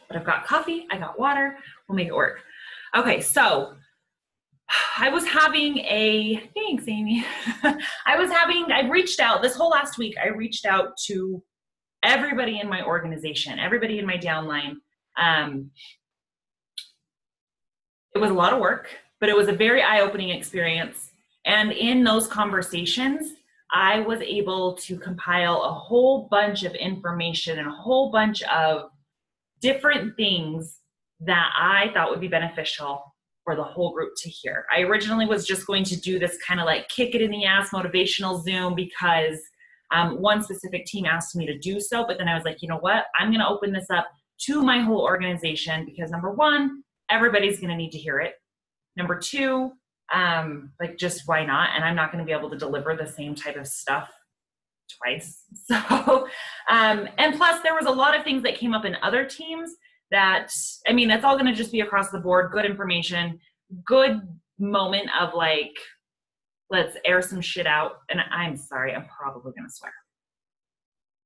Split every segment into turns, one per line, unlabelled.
but I've got coffee, I got water, we'll make it work. Okay, so I was having thanks, Amy. I reached out this whole last week. I reached out to everybody in my organization, everybody in my downline. It was a lot of work, but it was a very eye-opening experience. And in those conversations, I was able to compile a whole bunch of information and a whole bunch of different things that I thought would be beneficial for the whole group to hear. I originally was just going to do this kind of like kick it in the ass motivational Zoom because one specific team asked me to do so, but then I was like, you know what? I'm going to open this up to my whole organization because number one, everybody's going to need to hear it. Number two, like just why not? And I'm not going to be able to deliver the same type of stuff twice. So, and plus there was a lot of things that came up in other teams that, I mean, that's all going to just be across the board, good information, good moment of like, let's air some shit out. And I'm sorry, I'm probably going to swear.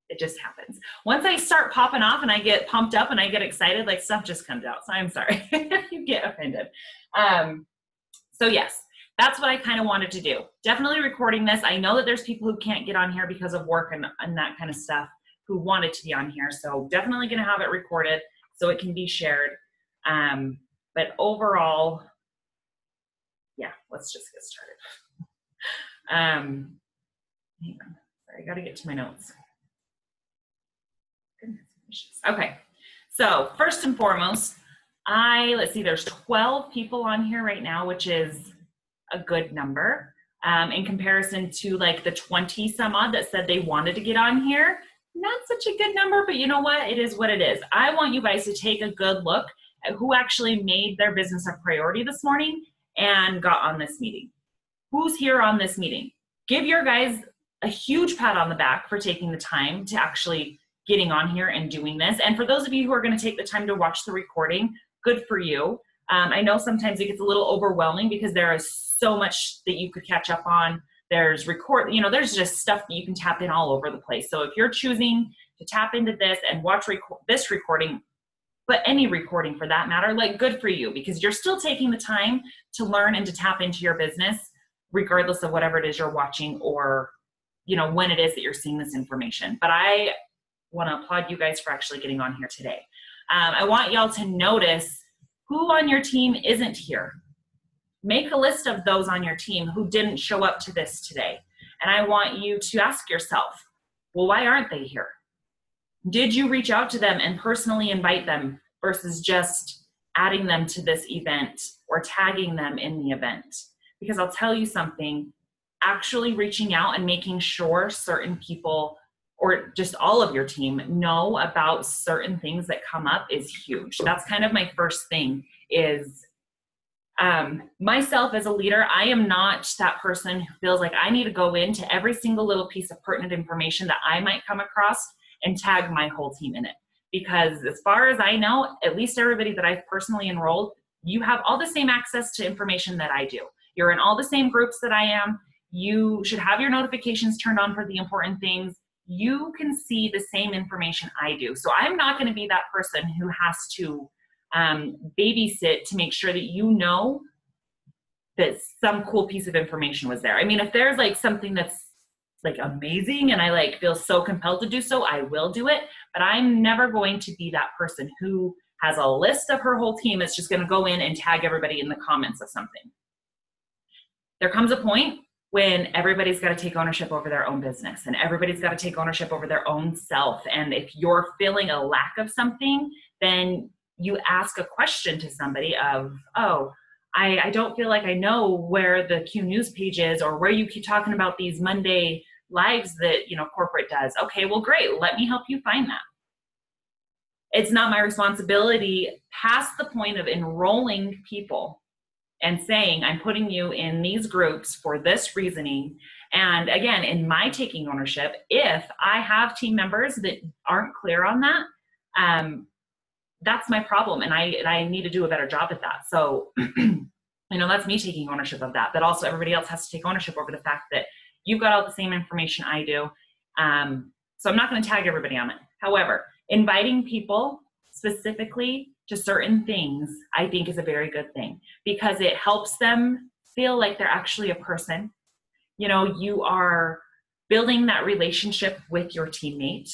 It just happens. Once I start popping off and I get pumped up and I get excited, like stuff just comes out. So I'm sorry if you get offended. So yes, that's what I kind of wanted to do. Definitely recording this. I know that there's people who can't get on here because of work and that kind of stuff who wanted to be on here. So definitely going to have it recorded so it can be shared. But overall, yeah, let's just get started. Hang on. Sorry, I got to get to my notes. Okay, so first and foremost, let's see, there's 12 people on here right now, which is a good number in comparison to like the 20 some odd that said they wanted to get on here. Not such a good number, but you know what? It is what it is. I want you guys to take a good look at who actually made their business a priority this morning and got on this meeting. Who's here on this meeting? Give your guys a huge pat on the back for taking the time to actually getting on here and doing this. And for those of you who are going to take the time to watch the recording, good for you. I know sometimes it gets a little overwhelming because there is so much that you could catch up on. There's there's just stuff that you can tap in all over the place. So if you're choosing to tap into this and watch this recording, but any recording for that matter, like good for you because you're still taking the time to learn and to tap into your business, regardless of whatever it is you're watching or, when it is that you're seeing this information. But I want to applaud you guys for actually getting on here today. I want y'all to notice who on your team isn't here. Make a list of those on your team who didn't show up to this today. And I want you to ask yourself, well, why aren't they here? Did you reach out to them and personally invite them versus just adding them to this event or tagging them in the event? Because I'll tell you something, actually reaching out and making sure certain people or just all of your team know about certain things that come up is huge. That's kind of my first thing is myself as a leader, I am not that person who feels like I need to go into every single little piece of pertinent information that I might come across and tag my whole team in it. Because as far as I know, at least everybody that I've personally enrolled, you have all the same access to information that I do. You're in all the same groups that I am. You should have your notifications turned on for the important things. You can see the same information I do. So I'm not going to be that person who has to babysit to make sure that you know that some cool piece of information was there. I mean, if there's like something that's like amazing and I like feel so compelled to do so, I will do it. But I'm never going to be that person who has a list of her whole team that's just going to go in and tag everybody in the comments of something. There comes a point when everybody's got to take ownership over their own business and everybody's got to take ownership over their own self. And if you're feeling a lack of something, then you ask a question to somebody of, oh, I don't feel like I know where the Q News page is or where you keep talking about these Monday lives that, corporate does. Okay, well, great. Let me help you find that. It's not my responsibility past the point of enrolling people and saying, I'm putting you in these groups for this reasoning. And again, in my taking ownership, if I have team members that aren't clear on that, that's my problem. And I need to do a better job at that. So, that's me taking ownership of that. But also everybody else has to take ownership over the fact that you've got all the same information I do. So I'm not going to tag everybody on it. However, inviting people specifically to certain things, I think is a very good thing, because it helps them feel like they're actually a person. You are building that relationship with your teammate.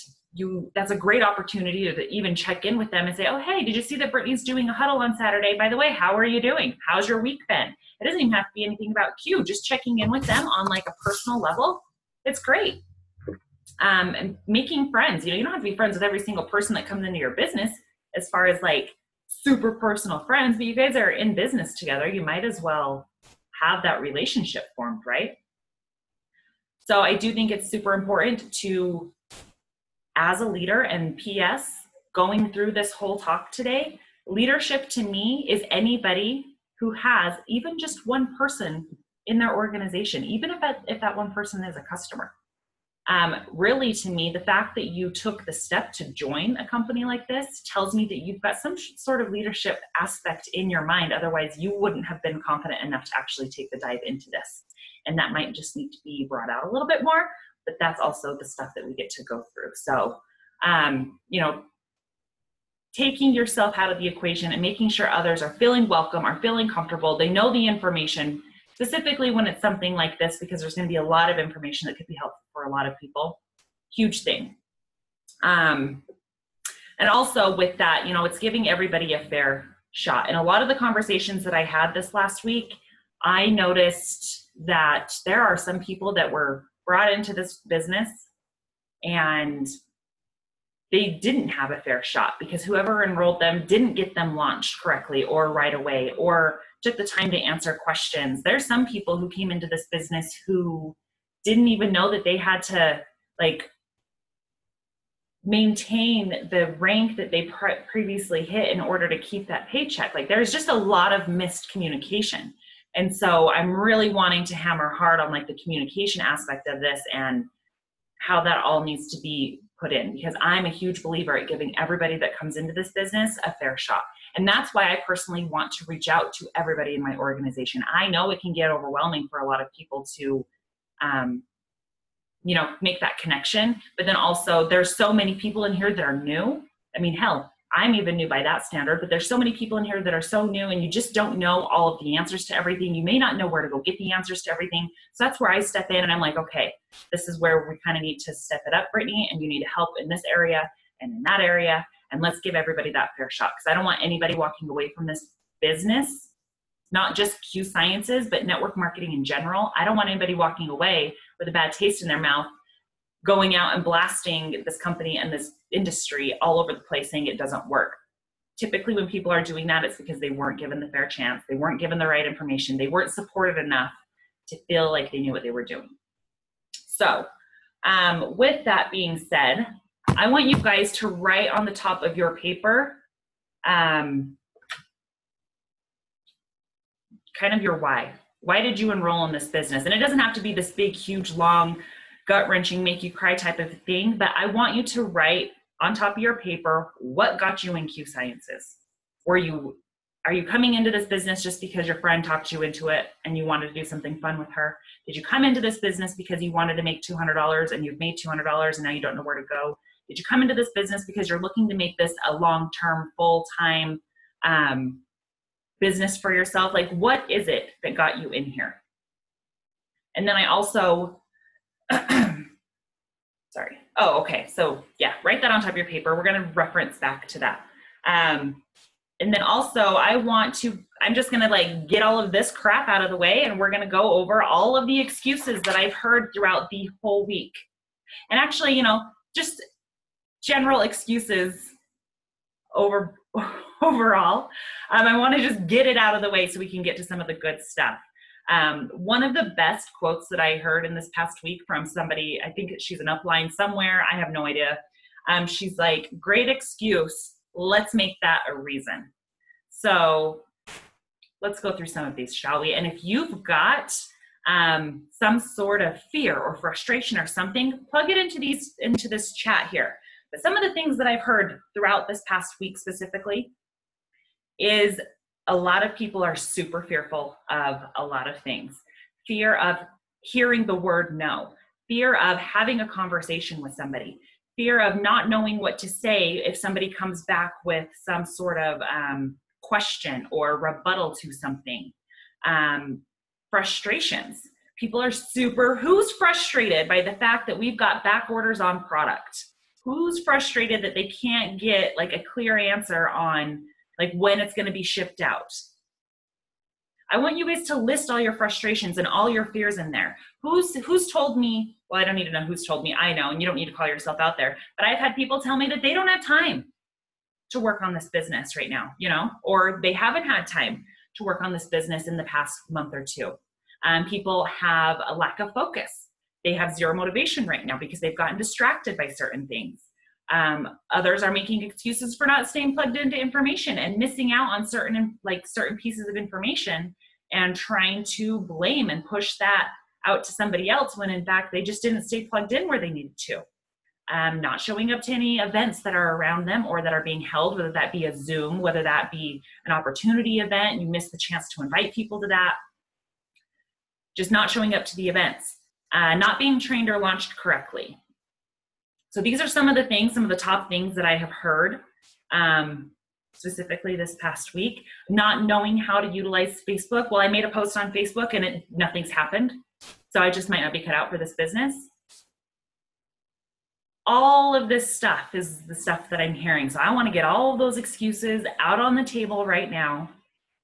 That's a great opportunity to even check in with them and say, oh, hey, did you see that Brittany's doing a huddle on Saturday? By the way, how are you doing? How's your week been? It doesn't even have to be anything about Q. Just checking in with them on like a personal level. It's great. And making friends. You don't have to be friends with every single person that comes into your business as far as like super personal friends, but you guys are in business together. You might as well have that relationship formed, right? So I do think it's super important to, as a leader, and PS, going through this whole talk today, leadership to me is anybody who has even just one person in their organization, even if that one person is a customer. Really, to me, the fact that you took the step to join a company like this tells me that you've got some sort of leadership aspect in your mind. Otherwise, you wouldn't have been confident enough to actually take the dive into this. And that might just need to be brought out a little bit more, but that's also the stuff that we get to go through. So, taking yourself out of the equation and making sure others are feeling welcome, are feeling comfortable, they know the information, specifically when it's something like this, because there's going to be a lot of information that could be helpful for a lot of people. Huge thing. And also with that, it's giving everybody a fair shot. And a lot of the conversations that I had this last week, I noticed that there are some people that were brought into this business and they didn't have a fair shot because whoever enrolled them didn't get them launched correctly or right away, or took the time to answer questions. There's some people who came into this business who didn't even know that they had to maintain the rank that they previously hit in order to keep that paycheck. There's just a lot of missed communication. And so I'm really wanting to hammer hard on the communication aspect of this and how that all needs to be put in, because I'm a huge believer at giving everybody that comes into this business a fair shot. And that's why I personally want to reach out to everybody in my organization. I know it can get overwhelming for a lot of people to, make that connection, but then also there's so many people in here that are new. I mean, hell, I'm even new by that standard, but there's so many people in here that are so new and you just don't know all of the answers to everything. You may not know where to go get the answers to everything. So that's where I step in and I'm like, okay, this is where we kind of need to step it up, Brittany, and you need help in this area and in that area. And let's give everybody that fair shot. Because I don't want anybody walking away from this business, not just Q Sciences, but network marketing in general. I don't want anybody walking away with a bad taste in their mouth, going out and blasting this company and this industry all over the place saying it doesn't work. Typically when people are doing that, it's because they weren't given the fair chance. They weren't given the right information. They weren't supported enough to feel like they knew what they were doing. So with that being said, I want you guys to write on the top of your paper kind of your why. Why did you enroll in this business? And it doesn't have to be this big, huge, long, gut-wrenching, make you cry type of thing, but I want you to write on top of your paper what got you in Q Sciences. Are you coming into this business just because your friend talked you into it and you wanted to do something fun with her? Did you come into this business because you wanted to make $200 and you've made $200 and now you don't know where to go? Did you come into this business because you're looking to make this a long-term, full-time business for yourself? What is it that got you in here? And then I also, sorry. Oh, okay. So yeah, write that on top of your paper. We're going to reference back to that. And then also I'm just going to get all of this crap out of the way and we're going to go over all of the excuses that I've heard throughout the whole week. And actually, just general excuses overall. I want to just get it out of the way so we can get to some of the good stuff. One of the best quotes that I heard in this past week from somebody, I think she's an upline somewhere, I have no idea. She's like, great excuse, let's make that a reason. So let's go through some of these, shall we? And if you've got some sort of fear or frustration or something, plug it into this chat here. But some of the things that I've heard throughout this past week specifically is a lot of people are super fearful of a lot of things. Fear of hearing the word no. Fear of having a conversation with somebody. fear of not knowing what to say if somebody comes back with some sort of question or rebuttal to something. Frustrations. People are who's frustrated by the fact that we've got back orders on product? Who's frustrated that they can't get like a clear answer on like when it's going to be shipped out? I want you guys to list all your frustrations and all your fears in there. Who's told me, well, I don't need to know who's told me, I know, and you don't need to call yourself out there, but I've had people tell me that they don't have time to work on this business right now, you know, or they haven't had time to work on this business in the past month or two. People have a lack of focus. They have zero motivation right now because they've gotten distracted by certain things. Others are making excuses for not staying plugged into information and missing out on certain pieces of information and trying to blame and push that out to somebody else when in fact they just didn't stay plugged in where they needed to. Not showing up to any events that are around them or that are being held, whether that be a Zoom, whether that be an opportunity event, you missed the chance to invite people to that. Just not showing up to the events, not being trained or launched correctly. So these are some of the top things that I have heard, specifically this past week. Not knowing how to utilize Facebook. Well, I made a post on Facebook and nothing's happened. So I just might not be cut out for this business. All of this stuff is the stuff that I'm hearing. So I want to get all of those excuses out on the table right now.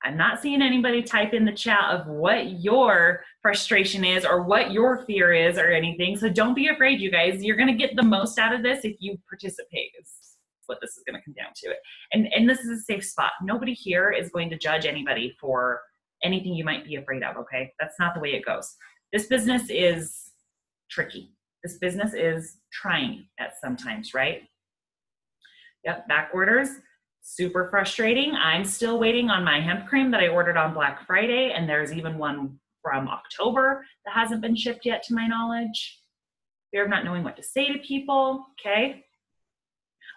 I'm not seeing anybody type in the chat of what your frustration is or what your fear is or anything. So don't be afraid, you guys. You're going to get the most out of this if you participate is what this is going to come down to. And this is a safe spot. Nobody here is going to judge anybody for anything you might be afraid of, okay? That's not the way it goes. This business is tricky. This business is trying at sometimes, right? Yep, back orders. Super frustrating. I'm still waiting on my hemp cream that I ordered on Black Friday, and there's even one from October that hasn't been shipped yet to my knowledge. Fear of not knowing what to say to people, okay?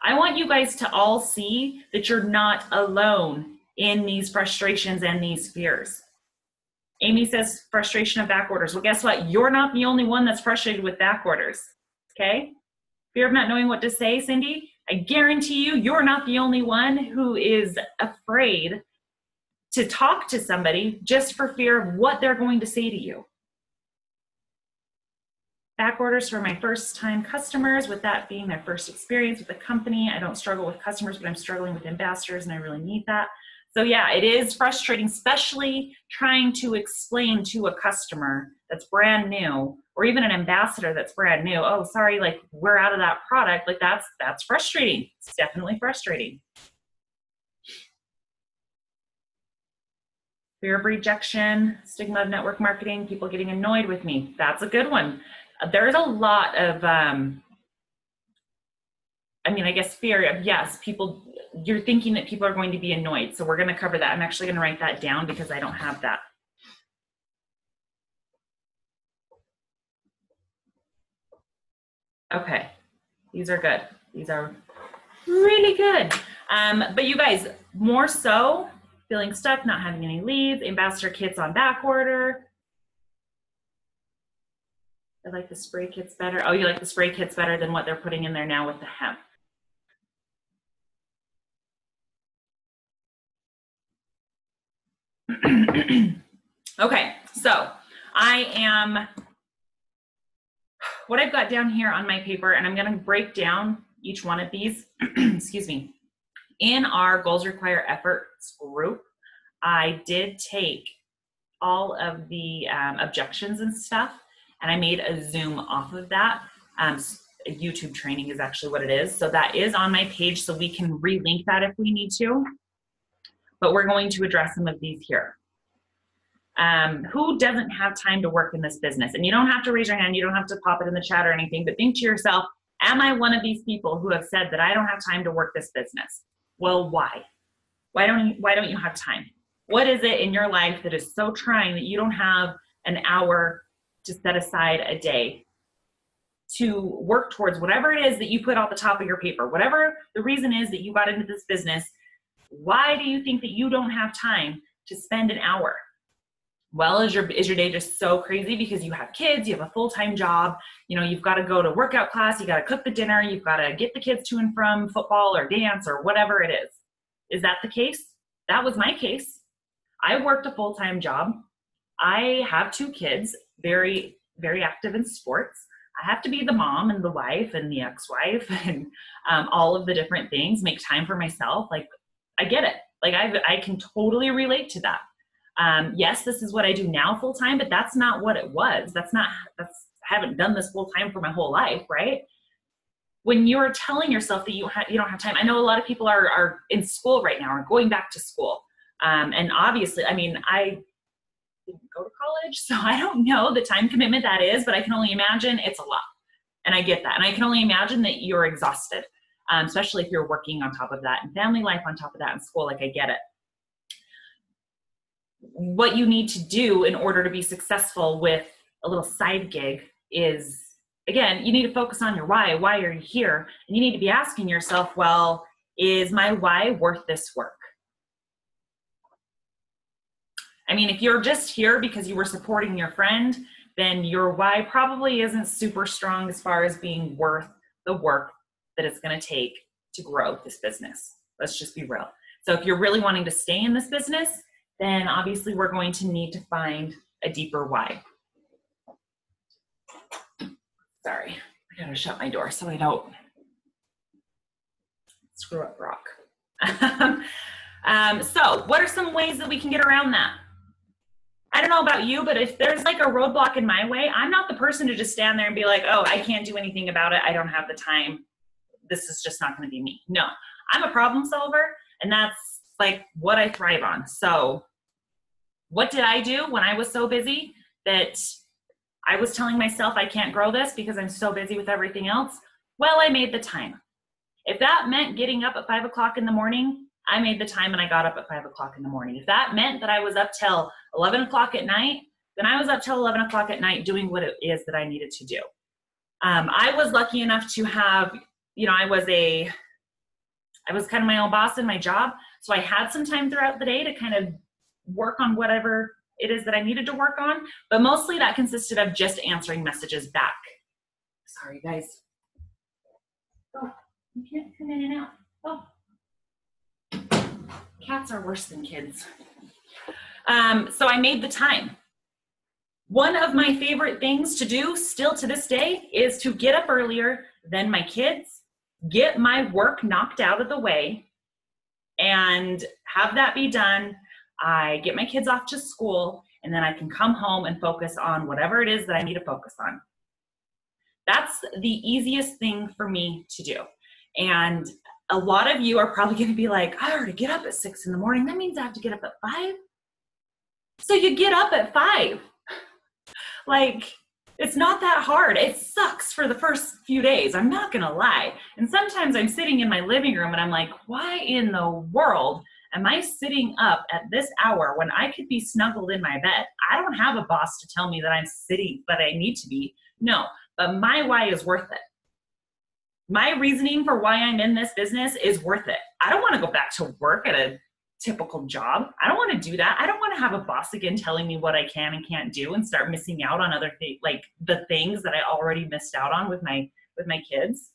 I want you guys to all see that you're not alone in these frustrations and these fears. Amy says frustration of back orders. Well, guess what? You're not the only one that's frustrated with back orders, okay? Fear of not knowing what to say, Cindy. I guarantee you're not the only one who is afraid to talk to somebody just for fear of what they're going to say to you. Back orders for my first time customers, with that being my first experience with the company. I don't struggle with customers, but I'm struggling with ambassadors and I really need that. So yeah, it is frustrating, especially trying to explain to a customer that's brand new, or even an ambassador that's brand new, oh, sorry, like we're out of that product. Like that's frustrating. It's definitely frustrating. Fear of rejection, stigma of network marketing, people getting annoyed with me. That's a good one. There's a lot of, I guess fear of, yes, people, you're thinking that people are going to be annoyed. So we're going to cover that. I'm actually going to write that down because I don't have that. Okay, these are good. These are really good. But you guys, more so, feeling stuck, not having any leads, ambassador kits on back order. I like the spray kits better. Oh, you like the spray kits better than what they're putting in there now with the hemp. Okay, so what I've got down here on my paper, and I'm going to break down each one of these, excuse me, in our Goals Require Efforts group. I did take all of the objections and stuff, and I made a Zoom off of that. A YouTube training is actually what it is. So that is on my page, so we can relink that if we need to. But we're going to address some of these here. Who doesn't have time to work in this business? And you don't have to raise your hand, you don't have to pop it in the chat or anything, but think to yourself, am I one of these people who have said that I don't have time to work this business? Well, why? Why don't you have time? What is it in your life that is so trying that you don't have an hour to set aside a day to work towards whatever it is that you put on the top of your paper? Whatever the reason is that you got into this business, why do you think that you don't have time to spend an hour? Well, is your day just so crazy because you have kids, you have a full-time job, you know, you've got to go to workout class, you got to cook the dinner, you've got to get the kids to and from football or dance or whatever it is. Is that the case? That was my case. I worked a full-time job. I have 2 kids, very, very active in sports. I have to be the mom and the wife and the ex-wife and all of the different things, make time for myself. Like, I get it. Like, I can totally relate to that. Yes, this is what I do now full time, but that's not what it was. I haven't done this full time for my whole life, right? When you're telling yourself that you don't have time, I know a lot of people are in school right now or going back to school. And obviously, I mean, I didn't go to college, so I don't know the time commitment that is, but I can only imagine it's a lot. And I get that. And I can only imagine that you're exhausted, especially if you're working on top of that and family life on top of that in school. Like, I get it. What you need to do in order to be successful with a little side gig is, again, you need to focus on your why. Why are you here? And you need to be asking yourself, well, is my why worth this work? I mean, if you're just here because you were supporting your friend, then your why probably isn't super strong as far as being worth the work that it's going to take to grow this business. Let's just be real. So if you're really wanting to stay in this business, then obviously we're going to need to find a deeper why. Sorry, I gotta shut my door so I don't screw up Brock. So what are some ways that we can get around that? I don't know about you, but if there's like a roadblock in my way, I'm not the person to just stand there and be like, oh, I can't do anything about it. I don't have the time. This is just not gonna be me. No, I'm a problem solver, and that's like what I thrive on. So what did I do when I was so busy that I was telling myself I can't grow this because I'm so busy with everything else? Well, I made the time. If that meant getting up at 5 o'clock in the morning, I made the time and I got up at 5 o'clock in the morning. If that meant that I was up till 11 o'clock at night, then I was up till 11 o'clock at night doing what it is that I needed to do. I was lucky enough to have, you know, I was kind of my own boss in my job. So I had some time throughout the day to kind of work on whatever it is that I needed to work on, but mostly that consisted of just answering messages back. Sorry, guys. Oh, you can't come in and out. Oh, cats are worse than kids. So I made the time. One of my favorite things to do still to this day is to get up earlier than my kids, get my work knocked out of the way, and have that be done. I get my kids off to school, and then I can come home and focus on whatever it is that I need to focus on. That's the easiest thing for me to do. And a lot of you are probably going to be like, I already get up at 6 in the morning. That means I have to get up at 5. So you get up at 5. Like, it's not that hard. It sucks for the first few days. I'm not going to lie. And sometimes I'm sitting in my living room and I'm like, why in the world am I sitting up at this hour when I could be snuggled in my bed? I don't have a boss to tell me that I'm sitting, that I need to be. No, but my why is worth it. My reasoning for why I'm in this business is worth it. I don't want to go back to work at a typical job. I don't want to do that. I don't want to have a boss again telling me what I can and can't do and start missing out on other things, like the things that I already missed out on with my kids.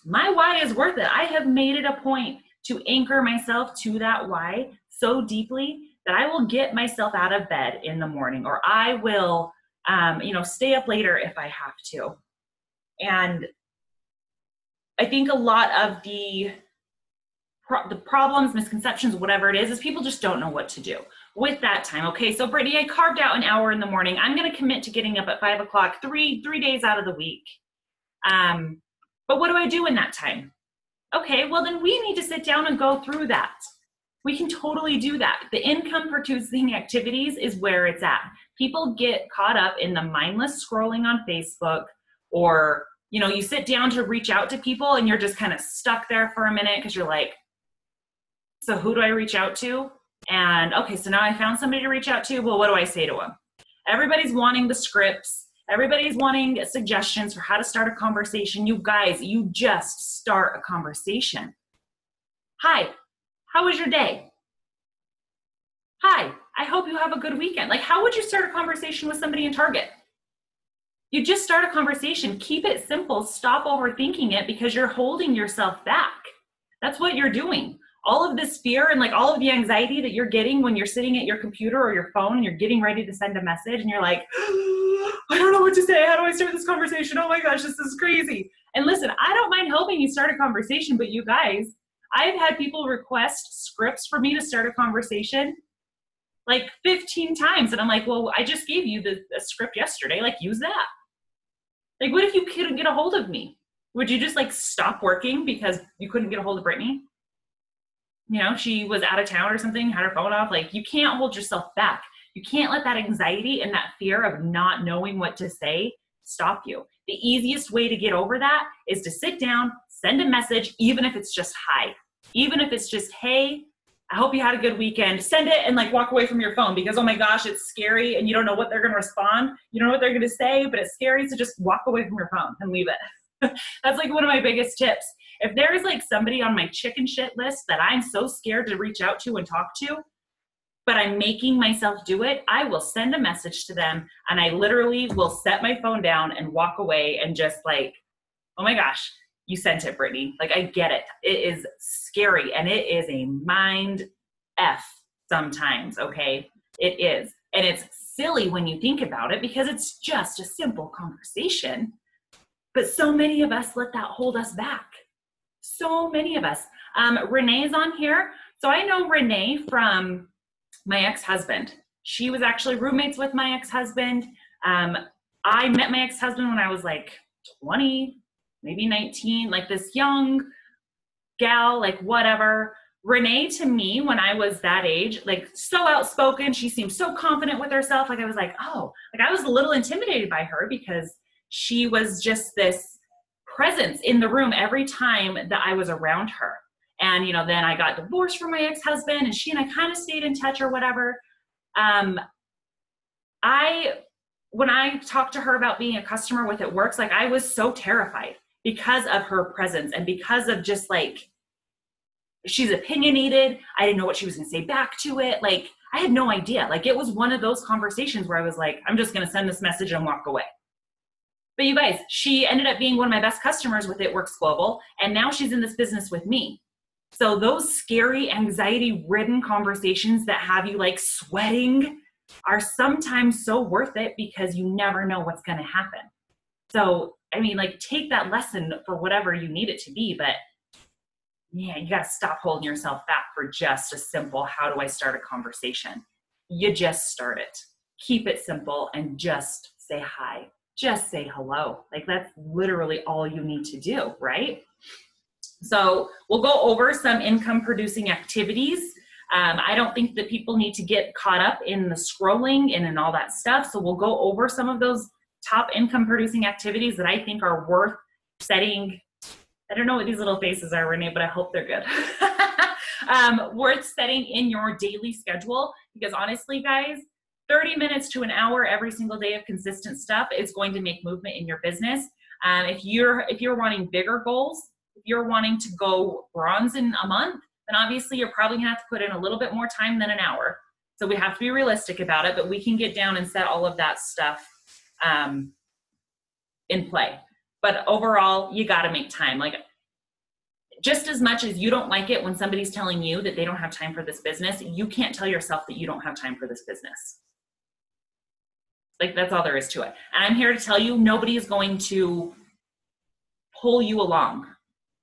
My why is worth it. I have made it a point to anchor myself to that why so deeply that I will get myself out of bed in the morning, or I will, stay up later if I have to. And I think a lot of the problems, misconceptions, whatever it is people just don't know what to do with that time. Okay, so Brittany, I carved out an hour in the morning. I'm going to commit to getting up at 5 o'clock, three days out of the week. But what do I do in that time? Okay, well then we need to sit down and go through that. We can totally do that. The income producing activities is where it's at. People get caught up in the mindless scrolling on Facebook, or, you sit down to reach out to people and you're just kind of stuck there for a minute because you're like, so who do I reach out to? And okay, so now I found somebody to reach out to. Well, what do I say to them? Everybody's wanting the scripts. Everybody's wanting suggestions for how to start a conversation. You guys, you just start a conversation. Hi, how was your day? Hi, I hope you have a good weekend. Like, how would you start a conversation with somebody in Target? You just start a conversation. Keep it simple. Stop overthinking it because you're holding yourself back. That's what you're doing. All of this fear and like all of the anxiety that you're getting when you're sitting at your computer or your phone and you're getting ready to send a message and you're like, I don't know what to say. How do I start this conversation? Oh my gosh, this is crazy. And listen, I don't mind helping you start a conversation, but you guys, I've had people request scripts for me to start a conversation like 15 times. And I'm like, well, I just gave you the script yesterday. Like, use that. Like, what if you couldn't get a hold of me? Would you just like stop working because you couldn't get a hold of Brittany? You know, she was out of town or something, had her phone off. Like, you can't hold yourself back. You can't let that anxiety and that fear of not knowing what to say stop you. The easiest way to get over that is to sit down, send a message, even if it's just hi. Even if it's just, hey, I hope you had a good weekend. Send it and like walk away from your phone because, oh my gosh, it's scary and you don't know what they're going to respond. You don't know what they're going to say, but it's scary. So just walk away from your phone and leave it. That's like one of my biggest tips. If there's like somebody on my chicken shit list that I'm so scared to reach out to and talk to, but I'm making myself do it, I will send a message to them and I literally will set my phone down and walk away and just like, oh my gosh, you sent it, Brittany. Like, I get it. It is scary and it is a mind F sometimes, okay? It is. And it's silly when you think about it because it's just a simple conversation. But so many of us let that hold us back. So many of us. Renee's on here. So I know Renee from my ex-husband. She was actually roommates with my ex-husband. I met my ex-husband when I was like 20, maybe 19, like this young gal, like whatever. Renee, to me, when I was that age, like so outspoken, she seemed so confident with herself. Like I was like, oh, like I was a little intimidated by her because she was just this presence in the room every time that I was around her. And, you know, then I got divorced from my ex-husband and she and I kind of stayed in touch or whatever. When I talked to her about being a customer with It Works, like I was so terrified because of her presence and because of just like, she's opinionated. I didn't know what she was going to say back to it. Like I had no idea. Like it was one of those conversations where I was like, I'm just going to send this message and walk away. But you guys, she ended up being one of my best customers with It Works Global. And now she's in this business with me. So those scary, anxiety-ridden conversations that have you like sweating are sometimes so worth it because you never know what's going to happen. So, I mean, like take that lesson for whatever you need it to be, but yeah, you got to stop holding yourself back for just a simple, how do I start a conversation? You just start it. Keep it simple and just say hi. Just say hello. Like that's literally all you need to do, right? So we'll go over some income producing activities. I don't think that people need to get caught up in the scrolling and all that stuff. So we'll go over some of those top income producing activities that I think are worth setting. I don't know what these little faces are, Renee, but I hope they're good. Worth setting in your daily schedule because honestly, guys, 30 minutes to an hour every single day of consistent stuff is going to make movement in your business. If you're wanting bigger goals, if you're wanting to go bronze in a month, then obviously you're probably gonna have to put in a little bit more time than an hour. So we have to be realistic about it, but we can get down and set all of that stuff in play. But overall, you gotta make time. Like just as much as you don't like it when somebody's telling you that they don't have time for this business, you can't tell yourself that you don't have time for this business. Like that's all there is to it. And I'm here to tell you, nobody is going to pull you along.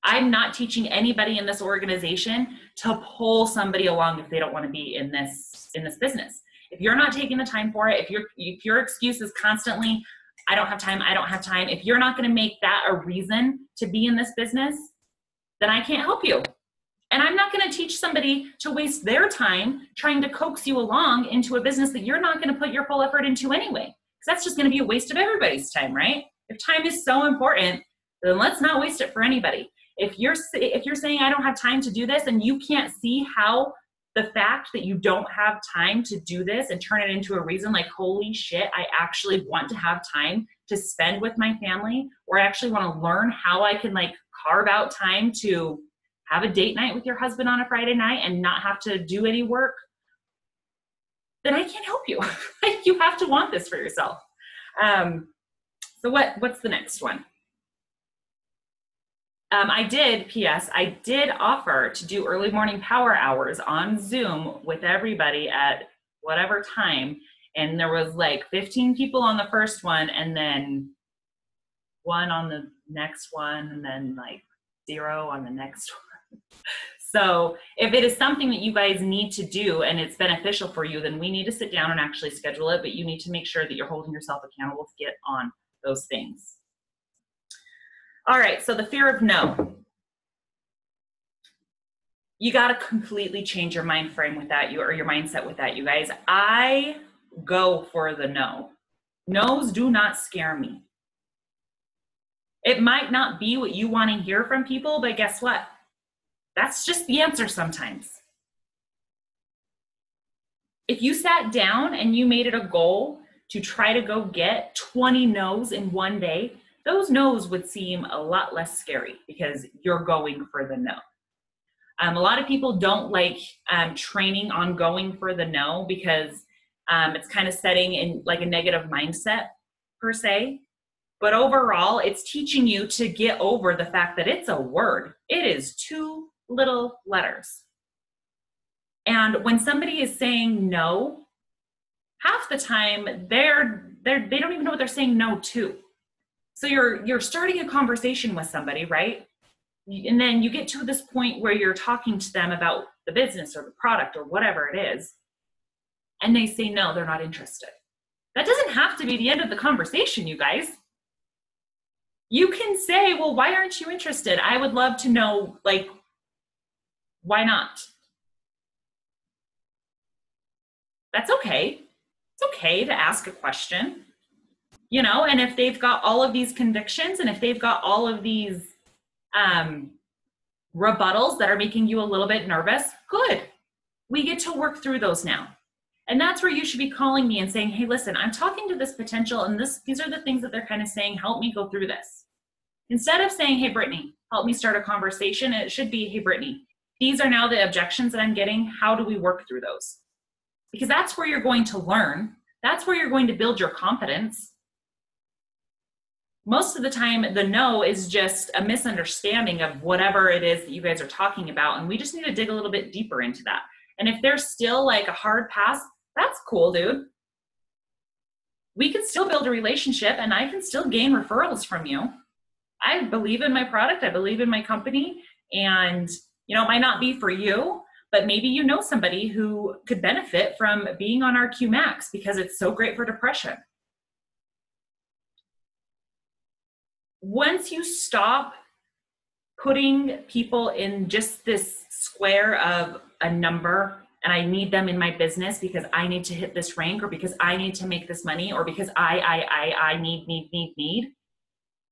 I'm not teaching anybody in this organization to pull somebody along if they don't want to be in this business. If you're not taking the time for it, if your excuse is constantly, I don't have time, if you're not going to make that a reason to be in this business, then I can't help you. And I'm not going to teach somebody to waste their time trying to coax you along into a business that you're not going to put your full effort into anyway. Because that's just going to be a waste of everybody's time, right? If time is so important, then let's not waste it for anybody. If you're saying I don't have time to do this and you can't see how the fact that you don't have time to do this and turn it into a reason like, holy shit, I actually want to have time to spend with my family, or I actually want to learn how I can like carve out time to have a date night with your husband on a Friday night and not have to do any work. then I can't help you. You have to want this for yourself. So what's the next one? I did offer to do early morning power hours on Zoom with everybody at whatever time. And there was like 15 people on the first one, and then one on the next one, and then like 0 on the next one. So if it is something that you guys need to do and it's beneficial for you, then we need to sit down and actually schedule it, but you need to make sure that you're holding yourself accountable to get on those things. All right, so the fear of no. You got to completely change your mind frame with that, or your mindset with that, you guys. I go for the no. No's do not scare me. It might not be what you want to hear from people, but guess what? That's just the answer sometimes. If you sat down and you made it a goal to try to go get 20 no's in one day, those no's would seem a lot less scary because you're going for the no. A lot of people don't like training on going for the no because it's kind of setting in like a negative mindset per se. But overall, it's teaching you to get over the fact that it's a word. It is 2 little letters. And when somebody is saying no, half the time they don't even know what they're saying no to. So you're starting a conversation with somebody, right? And then you get to this point where you're talking to them about the business or the product or whatever it is, and they say no, they're not interested. That doesn't have to be the end of the conversation, you guys. You can say, well, why aren't you interested? I would love to know, like, why not? That's okay. It's okay to ask a question, you know, and if they've got all of these convictions and if they've got all of these rebuttals that are making you a little bit nervous, good. We get to work through those now. And that's where you should be calling me and saying, hey, listen, I'm talking to this potential and these are the things that they're kind of saying, help me go through this. Instead of saying, hey, Brittany, help me start a conversation, it should be, hey, Brittany, these are now the objections that I'm getting. How do we work through those? Because that's where you're going to learn. That's where you're going to build your confidence. Most of the time, the no is just a misunderstanding of whatever it is that you guys are talking about. And we just need to dig a little bit deeper into that. And if there's still like a hard pass, that's cool, dude. We can still build a relationship and I can still gain referrals from you. I believe in my product. I believe in my company. And, you know, it might not be for you, but maybe you know somebody who could benefit from being on our QMax because it's so great for depression. Once you stop putting people in just this square of a number and I need them in my business because I need to hit this rank or because I need to make this money or because I need,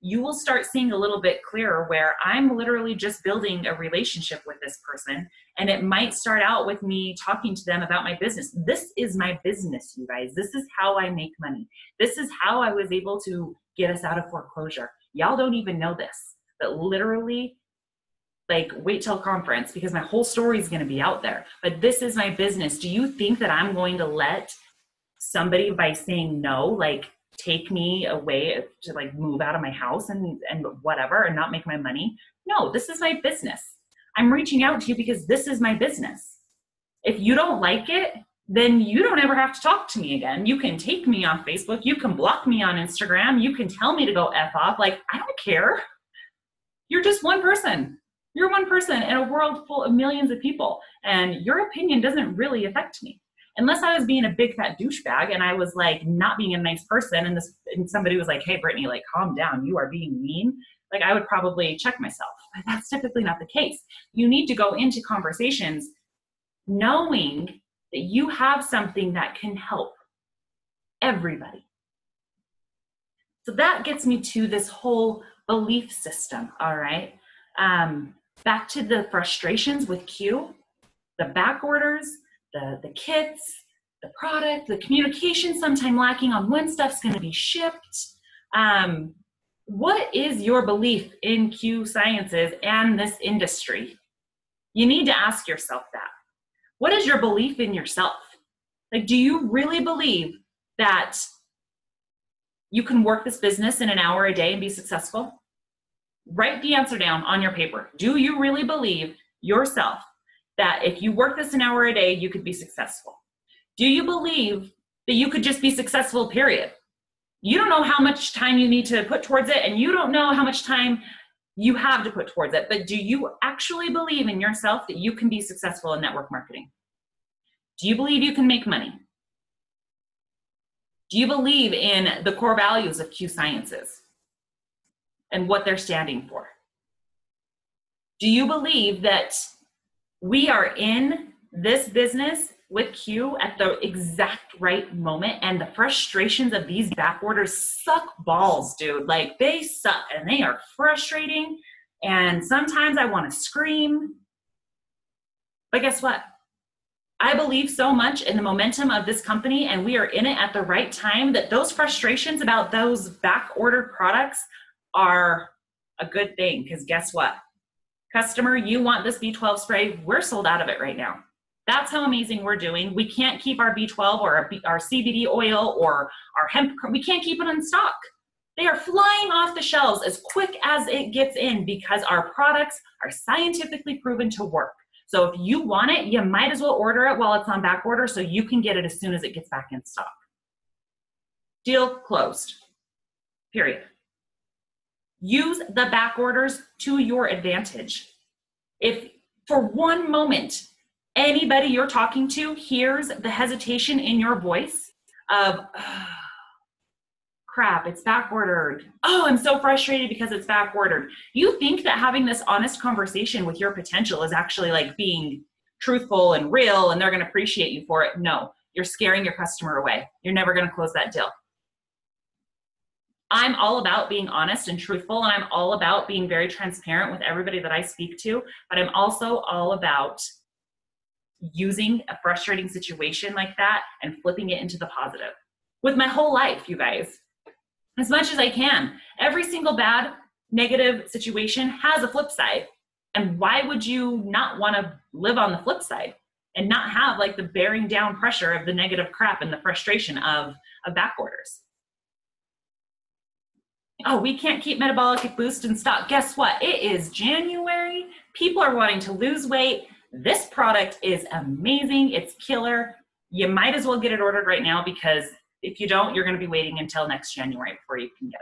you will start seeing a little bit clearer where I'm literally just building a relationship with this person. And it might start out with me talking to them about my business. This is my business, you guys. This is how I make money. This is how I was able to get us out of foreclosure. Y'all don't even know this, but literally, like, wait till conference because my whole story is going to be out there. But this is my business. Do you think that I'm going to let somebody, by saying no, like, take me away to like move out of my house and whatever and not make my money? No, this is my business. I'm reaching out to you because this is my business. If you don't like it, then you don't ever have to talk to me again. You can take me off Facebook. You can block me on Instagram. You can tell me to go F off. Like, I don't care. You're just one person. You're one person in a world full of millions of people. And your opinion doesn't really affect me. Unless I was being a big fat douchebag and I was like not being a nice person and somebody was like, hey, Brittany, like, calm down. You are being mean. Like, I would probably check myself. But that's typically not the case. You need to go into conversations knowing that you have something that can help everybody. So that gets me to this whole belief system, all right? Back to the frustrations with Q, the back orders, the kits, the product, the communication sometime lacking on when stuff's going to be shipped. What is your belief in Q Sciences and this industry? You need to ask yourself that. What is your belief in yourself? Like, do you really believe that you can work this business in an hour a day and be successful? Write the answer down on your paper. Do you really believe yourself that if you work this an hour a day, you could be successful? Do you believe that you could just be successful, period? You don't know how much time you need to put towards it, and you don't know how much time you have to put towards it, but do you actually believe in yourself that you can be successful in network marketing? Do you believe you can make money? Do you believe in the core values of Q Sciences and what they're standing for? Do you believe that we are in this business with Q at the exact right moment, and the frustrations of these back orders suck balls, dude? Like, they suck and they are frustrating, and sometimes I want to scream. But guess what? I believe so much in the momentum of this company, and we are in it at the right time, that those frustrations about those back ordered products are a good thing. Because guess what? Customer, you want this B12 spray? We're sold out of it right now. That's how amazing we're doing. We can't keep our B12 or our CBD oil or our hemp. We can't keep it in stock. They are flying off the shelves as quick as it gets in, because our products are scientifically proven to work. So if you want it, you might as well order it while it's on back order so you can get it as soon as it gets back in stock. Deal closed. Period. Use the back orders to your advantage. If for one moment anybody you're talking to hears the hesitation in your voice of, oh, crap, it's back ordered. Oh, I'm so frustrated because it's back ordered. You think that having this honest conversation with your potential is actually like being truthful and real, and they're going to appreciate you for it. No, you're scaring your customer away. You're never going to close that deal. I'm all about being honest and truthful, and I'm all about being very transparent with everybody that I speak to, but I'm also all about using a frustrating situation like that and flipping it into the positive. With my whole life, you guys, as much as I can. Every single bad, negative situation has a flip side. And why would you not want to live on the flip side and not have like the bearing down pressure of the negative crap and the frustration of back orders? Oh, we can't keep Metabolic Boost in stock. Guess what? It is January. People are wanting to lose weight. This product is amazing. It's killer. You might as well get it ordered right now, because if you don't, you're going to be waiting until next January before you can get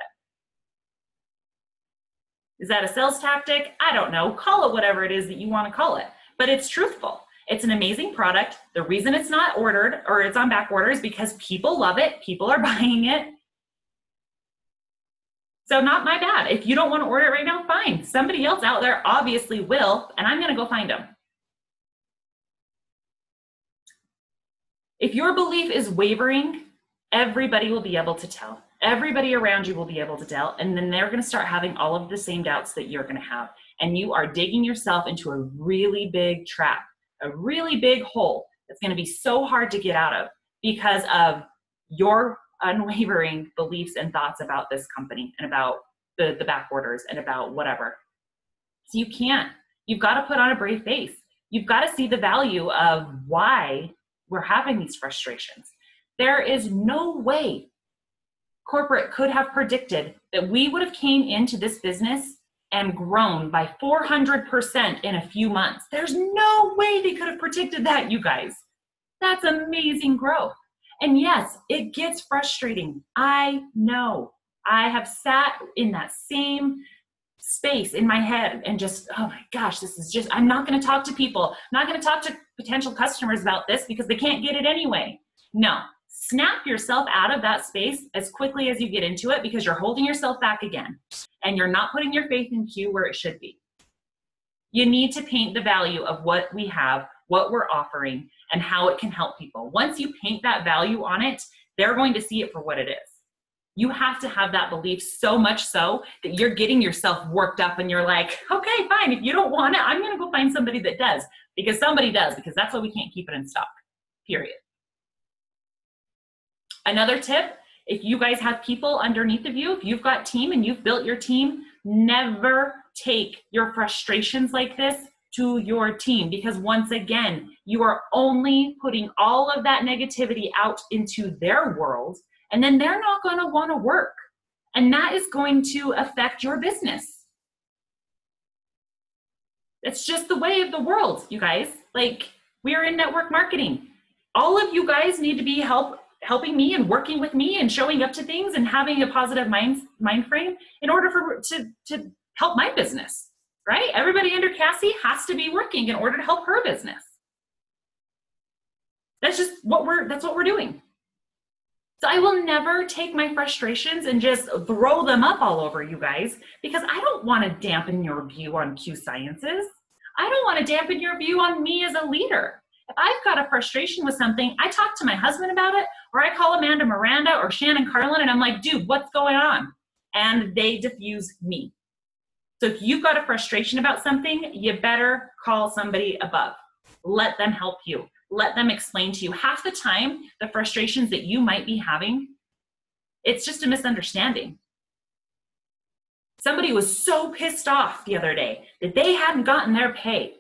it. Is that a sales tactic? I don't know. Call it whatever it is that you want to call it, but it's truthful. It's an amazing product. The reason it's not ordered or it's on back order is because people love it. People are buying it. So not my bad. If you don't want to order it right now, fine. Somebody else out there obviously will, and I'm going to go find them. If your belief is wavering, everybody will be able to tell. Everybody around you will be able to tell, and then they're going to start having all of the same doubts that you're going to have. And you are digging yourself into a really big trap, a really big hole that's going to be so hard to get out of because of your unwavering beliefs and thoughts about this company and about the back orders and about whatever. So you can't. You've got to put on a brave face. You've got to see the value of why we're having these frustrations. There is no way corporate could have predicted that we would have came into this business and grown by 400% in a few months. There's no way they could have predicted that, you guys. That's amazing growth. And yes, it gets frustrating. I know. I have sat in that same space in my head and just, oh my gosh, this is just, I'm not going to talk to people. I'm not going to talk to potential customers about this because they can't get it anyway. No, snap yourself out of that space as quickly as you get into it, because you're holding yourself back again and you're not putting your faith in Q where it should be. You need to paint the value of what we have, what we're offering, and how it can help people. Once you paint that value on it, they're going to see it for what it is. You have to have that belief so much so that you're getting yourself worked up and you're like, okay, fine. If you don't want it, I'm going to go find somebody that does, because somebody does, because that's why we can't keep it in stock, period. Another tip, if you guys have people underneath of you, if you've got team and you've built your team, never take your frustrations like this to your team, because once again, you are only putting all of that negativity out into their world, and then they're not going to want to work. And that is going to affect your business. It's just the way of the world, you guys. Like, we are in network marketing. All of you guys need to be helping me and working with me and showing up to things and having a positive mind frame in order to help my business, right? Everybody under Cassie has to be working in order to help her business. That's what we're doing. So I will never take my frustrations and just throw them up all over you guys, because I don't want to dampen your view on Q Sciences. I don't want to dampen your view on me as a leader. If I've got a frustration with something, I talk to my husband about it, or I call Amanda Miranda or Shannon Carlin, and I'm like, dude, what's going on? And they diffuse me. So if you've got a frustration about something, you better call somebody above. Let them help you. Let them explain to you. Half the time, the frustrations that you might be having, it's just a misunderstanding. Somebody was so pissed off the other day that they hadn't gotten their pay.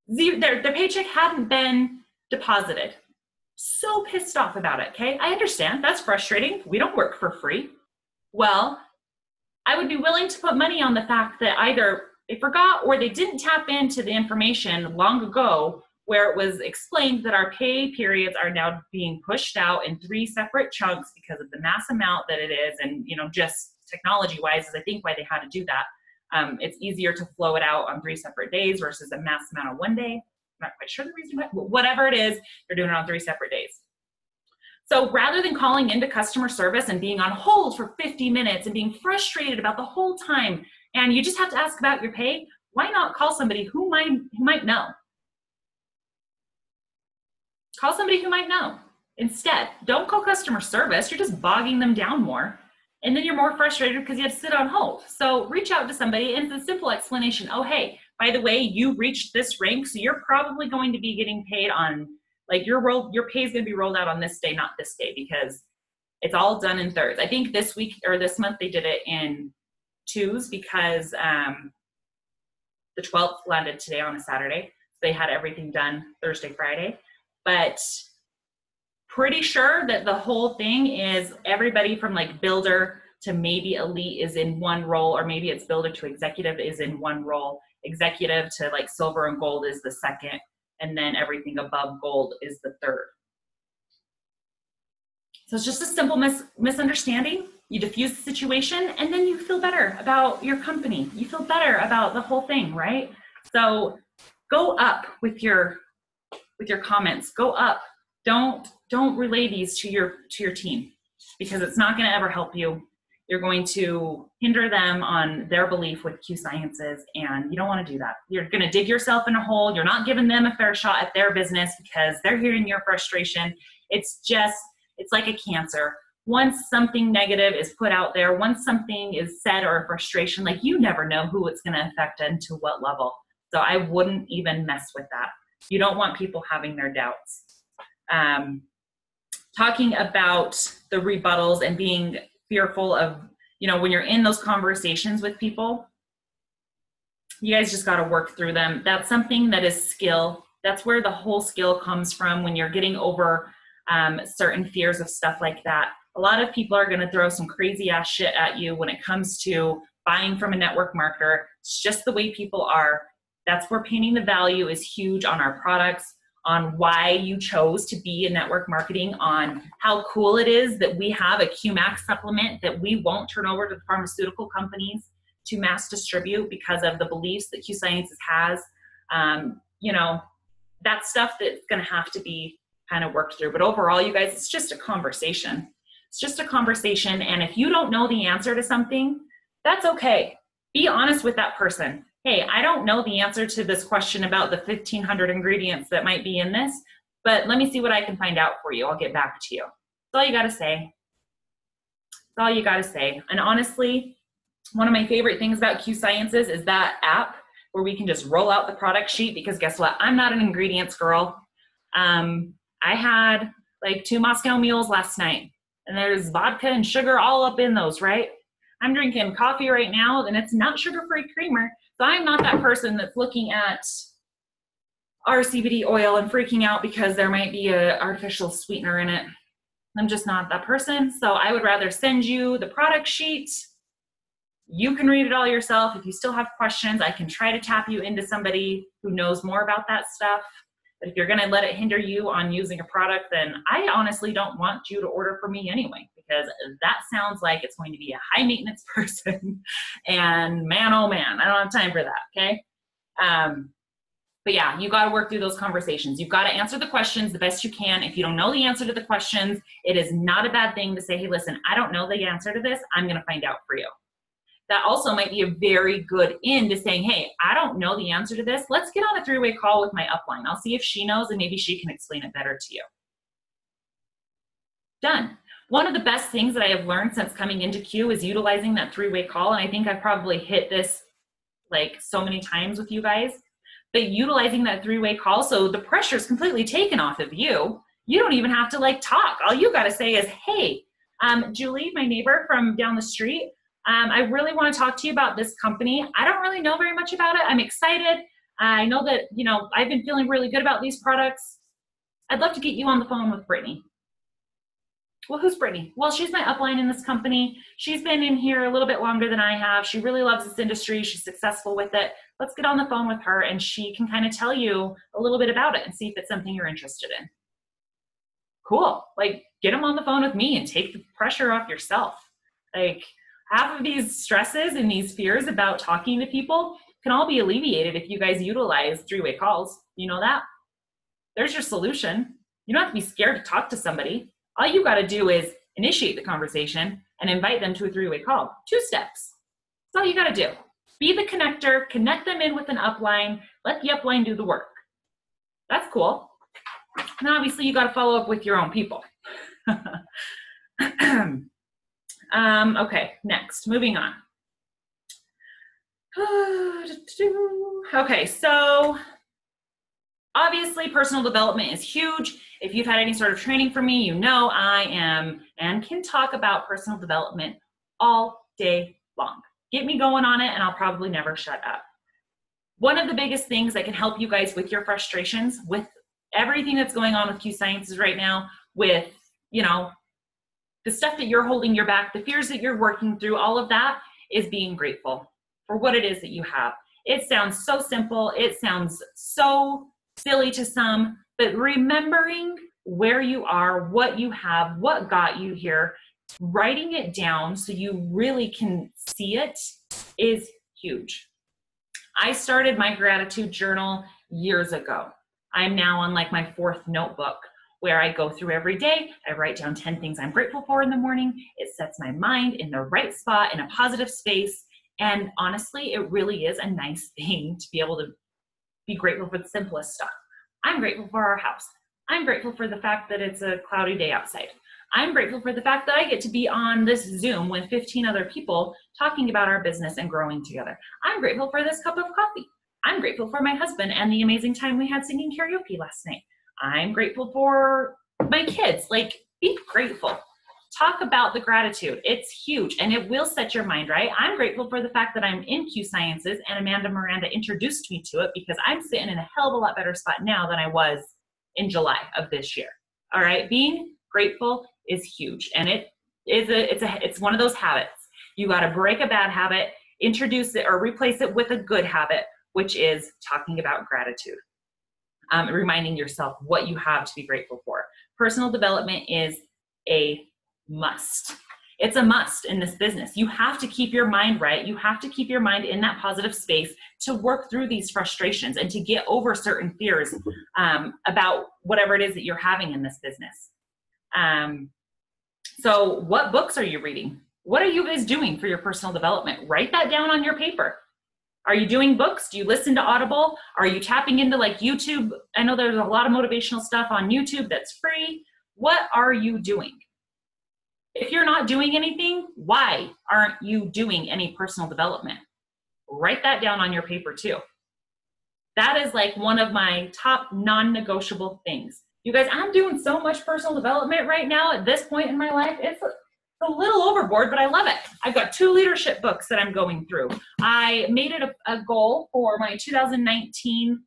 Their paycheck hadn't been deposited. So pissed off about it, okay? I understand, that's frustrating. We don't work for free. Well, I would be willing to put money on the fact that either they forgot or they didn't tap into the information long ago where it was explained that our pay periods are now being pushed out in 3 separate chunks because of the mass amount that it is. And, just technology-wise is I think why they had to do that. It's easier to flow it out on 3 separate days versus a mass amount on one day. I'm not quite sure the reason why, but whatever it is, they're doing it on 3 separate days. So rather than calling into customer service and being on hold for 50 minutes and being frustrated about the whole time, and you just have to ask about your pay, why not call somebody who might know? Call somebody who might know. Instead, don't call customer service. You're just bogging them down more. And then you're more frustrated because you have to sit on hold. So reach out to somebody and it's a simple explanation. Oh, hey, by the way, you reached this rank, so you're probably going to be getting paid on, like, your pay is going to be rolled out on this day, not this day, because it's all done in thirds. I think this week or this month they did it in 2s because the 12th landed today on a Saturday. So they had everything done Thursday, Friday. But pretty sure that the whole thing is everybody from like builder to maybe elite is in one role, or maybe it's builder to executive is in one role. Executive to like silver and gold is the second, and then everything above gold is the third. So it's just a simple misunderstanding. You diffuse the situation, and then you feel better about your company. You feel better about the whole thing, right? So go up with your comments. Go up. Don't relay these to your team, because it's not going to ever help you. You're going to hinder them on their belief with Q Sciences, and you don't want to do that. You're going to dig yourself in a hole. You're not giving them a fair shot at their business because they're hearing your frustration. It's like a cancer. Once something negative is put out there, once something is said or a frustration, like, you never know who it's going to affect and to what level. So I wouldn't even mess with that. You don't want people having their doubts. Talking about the rebuttals and being fearful of, when you're in those conversations with people, you guys just got to work through them. That's something that is skill. That's where the whole skill comes from when you're getting over certain fears of stuff like that. A lot of people are going to throw some crazy ass shit at you when it comes to buying from a network marketer. It's just the way people are. That's where painting the value is huge on our products, on why you chose to be in network marketing, on how cool it is that we have a QMax supplement that we won't turn over to the pharmaceutical companies to mass distribute because of the beliefs that Q Sciences has. That's stuff that's going to have to be kind of worked through. But overall, you guys, it's just a conversation. It's just a conversation. And if you don't know the answer to something, that's okay. Be honest with that person. Hey, I don't know the answer to this question about the 1,500 ingredients that might be in this, but let me see what I can find out for you. I'll get back to you. That's all you got to say. That's all you got to say. And honestly, one of my favorite things about Q Sciences is that app where we can just roll out the product sheet, because guess what? I'm not an ingredients girl. I had like 2 Moscow mules last night, and there's vodka and sugar all up in those, right? I'm drinking coffee right now, and it's not sugar-free creamer. So I'm not that person that's looking at our CBD oil and freaking out because there might be an artificial sweetener in it. I'm just not that person. So I would rather send you the product sheet. You can read it all yourself. If you still have questions, I can try to tap you into somebody who knows more about that stuff. But if you're going to let it hinder you on using a product, then I honestly don't want you to order from me anyway, because that sounds like it's going to be a high maintenance person. And man, oh man, I don't have time for that. Okay. But yeah, you got to work through those conversations. You've got to answer the questions the best you can. If you don't know the answer to the questions, it is not a bad thing to say, hey, listen, I don't know the answer to this. I'm going to find out for you. That also might be a very good in to saying, hey, I don't know the answer to this. Let's get on a three-way call with my upline. I'll see if she knows and maybe she can explain it better to you. Done. One of the best things that I have learned since coming into Q is utilizing that three-way call. And I think I've probably hit this like so many times with you guys. But utilizing that three-way call, so the pressure is completely taken off of you. You don't even have to like talk. All you got to say is, hey, Julie, my neighbor from down the street, I really want to talk to you about this company. I don't really know very much about it. I'm excited. I know that, you know, I've been feeling really good about these products. I'd love to get you on the phone with Brittany. Well, who's Brittany? Well, she's my upline in this company. She's been in here a little bit longer than I have. She really loves this industry. She's successful with it. Let's get on the phone with her and she can kind of tell you a little bit about it and see if it's something you're interested in. Cool. Like, get them on the phone with me and take the pressure off yourself. Like, half of these stresses and these fears about talking to people can all be alleviated if you guys utilize three-way calls. You know that? There's your solution. You don't have to be scared to talk to somebody. All you got to do is initiate the conversation and invite them to a three-way call. 2 steps. That's all you got to do. Be the connector, connect them in with an upline, let the upline do the work. That's cool. And obviously you got to follow up with your own people. Okay, next, moving on. Okay, so obviously personal development is huge. If you've had any sort of training from me, you know I am and can talk about personal development all day long. Get me going on it and I'll probably never shut up. One of the biggest things that can help you guys with your frustrations, with everything that's going on with Q Sciences right now, with, you know, the stuff that you're holding your back, the fears that you're working through, all of that is being grateful for what it is that you have. It sounds so simple. It sounds so silly to some, but remembering where you are, what you have, what got you here, writing it down so you really can see it is huge. I started my gratitude journal years ago. I'm now on like my 4th notebook where I go through every day. I write down 10 things I'm grateful for in the morning. It sets my mind in the right spot, in a positive space. And honestly, it really is a nice thing to be able to be grateful for the simplest stuff. I'm grateful for our house. I'm grateful for the fact that it's a cloudy day outside. I'm grateful for the fact that I get to be on this Zoom with 15 other people talking about our business and growing together. I'm grateful for this cup of coffee. I'm grateful for my husband and the amazing time we had singing karaoke last night. I'm grateful for my kids. Like, be grateful. Talk about the gratitude. It's huge and it will set your mind right. I'm grateful for the fact that I'm in Q Sciences and Amanda Miranda introduced me to it because I'm sitting in a hell of a lot better spot now than I was in July of this year. All right. Being grateful is huge. And it's one of those habits. You got to break a bad habit, introduce it or replace it with a good habit, which is talking about gratitude. Reminding yourself what you have to be grateful for. Personal development is a must. It's a must in this business. You have to keep your mind right. You have to keep your mind in that positive space to work through these frustrations and to get over certain fears about whatever it is that you're having in this business. So what books are you reading? What are you guys doing for your personal development? Write that down on your paper. Are you doing books? Do you listen to Audible? Are you tapping into like YouTube? I know there's a lot of motivational stuff on YouTube that's free. What are you doing? If you're not doing anything, why aren't you doing any personal development? Write that down on your paper too. That is like one of my top non-negotiable things. You guys, I'm doing so much personal development right now at this point in my life. a little overboard, but I love it. I've got 2 leadership books that I'm going through. I made it a goal for my 2019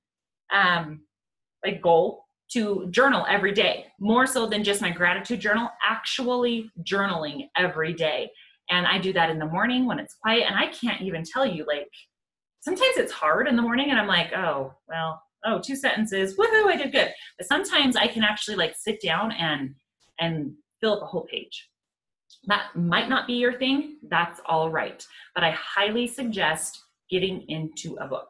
goal to journal every day, more so than just my gratitude journal, actually journaling every day. And I do that in the morning when it's quiet. And I can't even tell you, like, sometimes it's hard in the morning and I'm like, oh, well, 2 sentences, woohoo, I did good. But sometimes I can actually like sit down and fill up a whole page. That might not be your thing. That's all right. But I highly suggest getting into a book.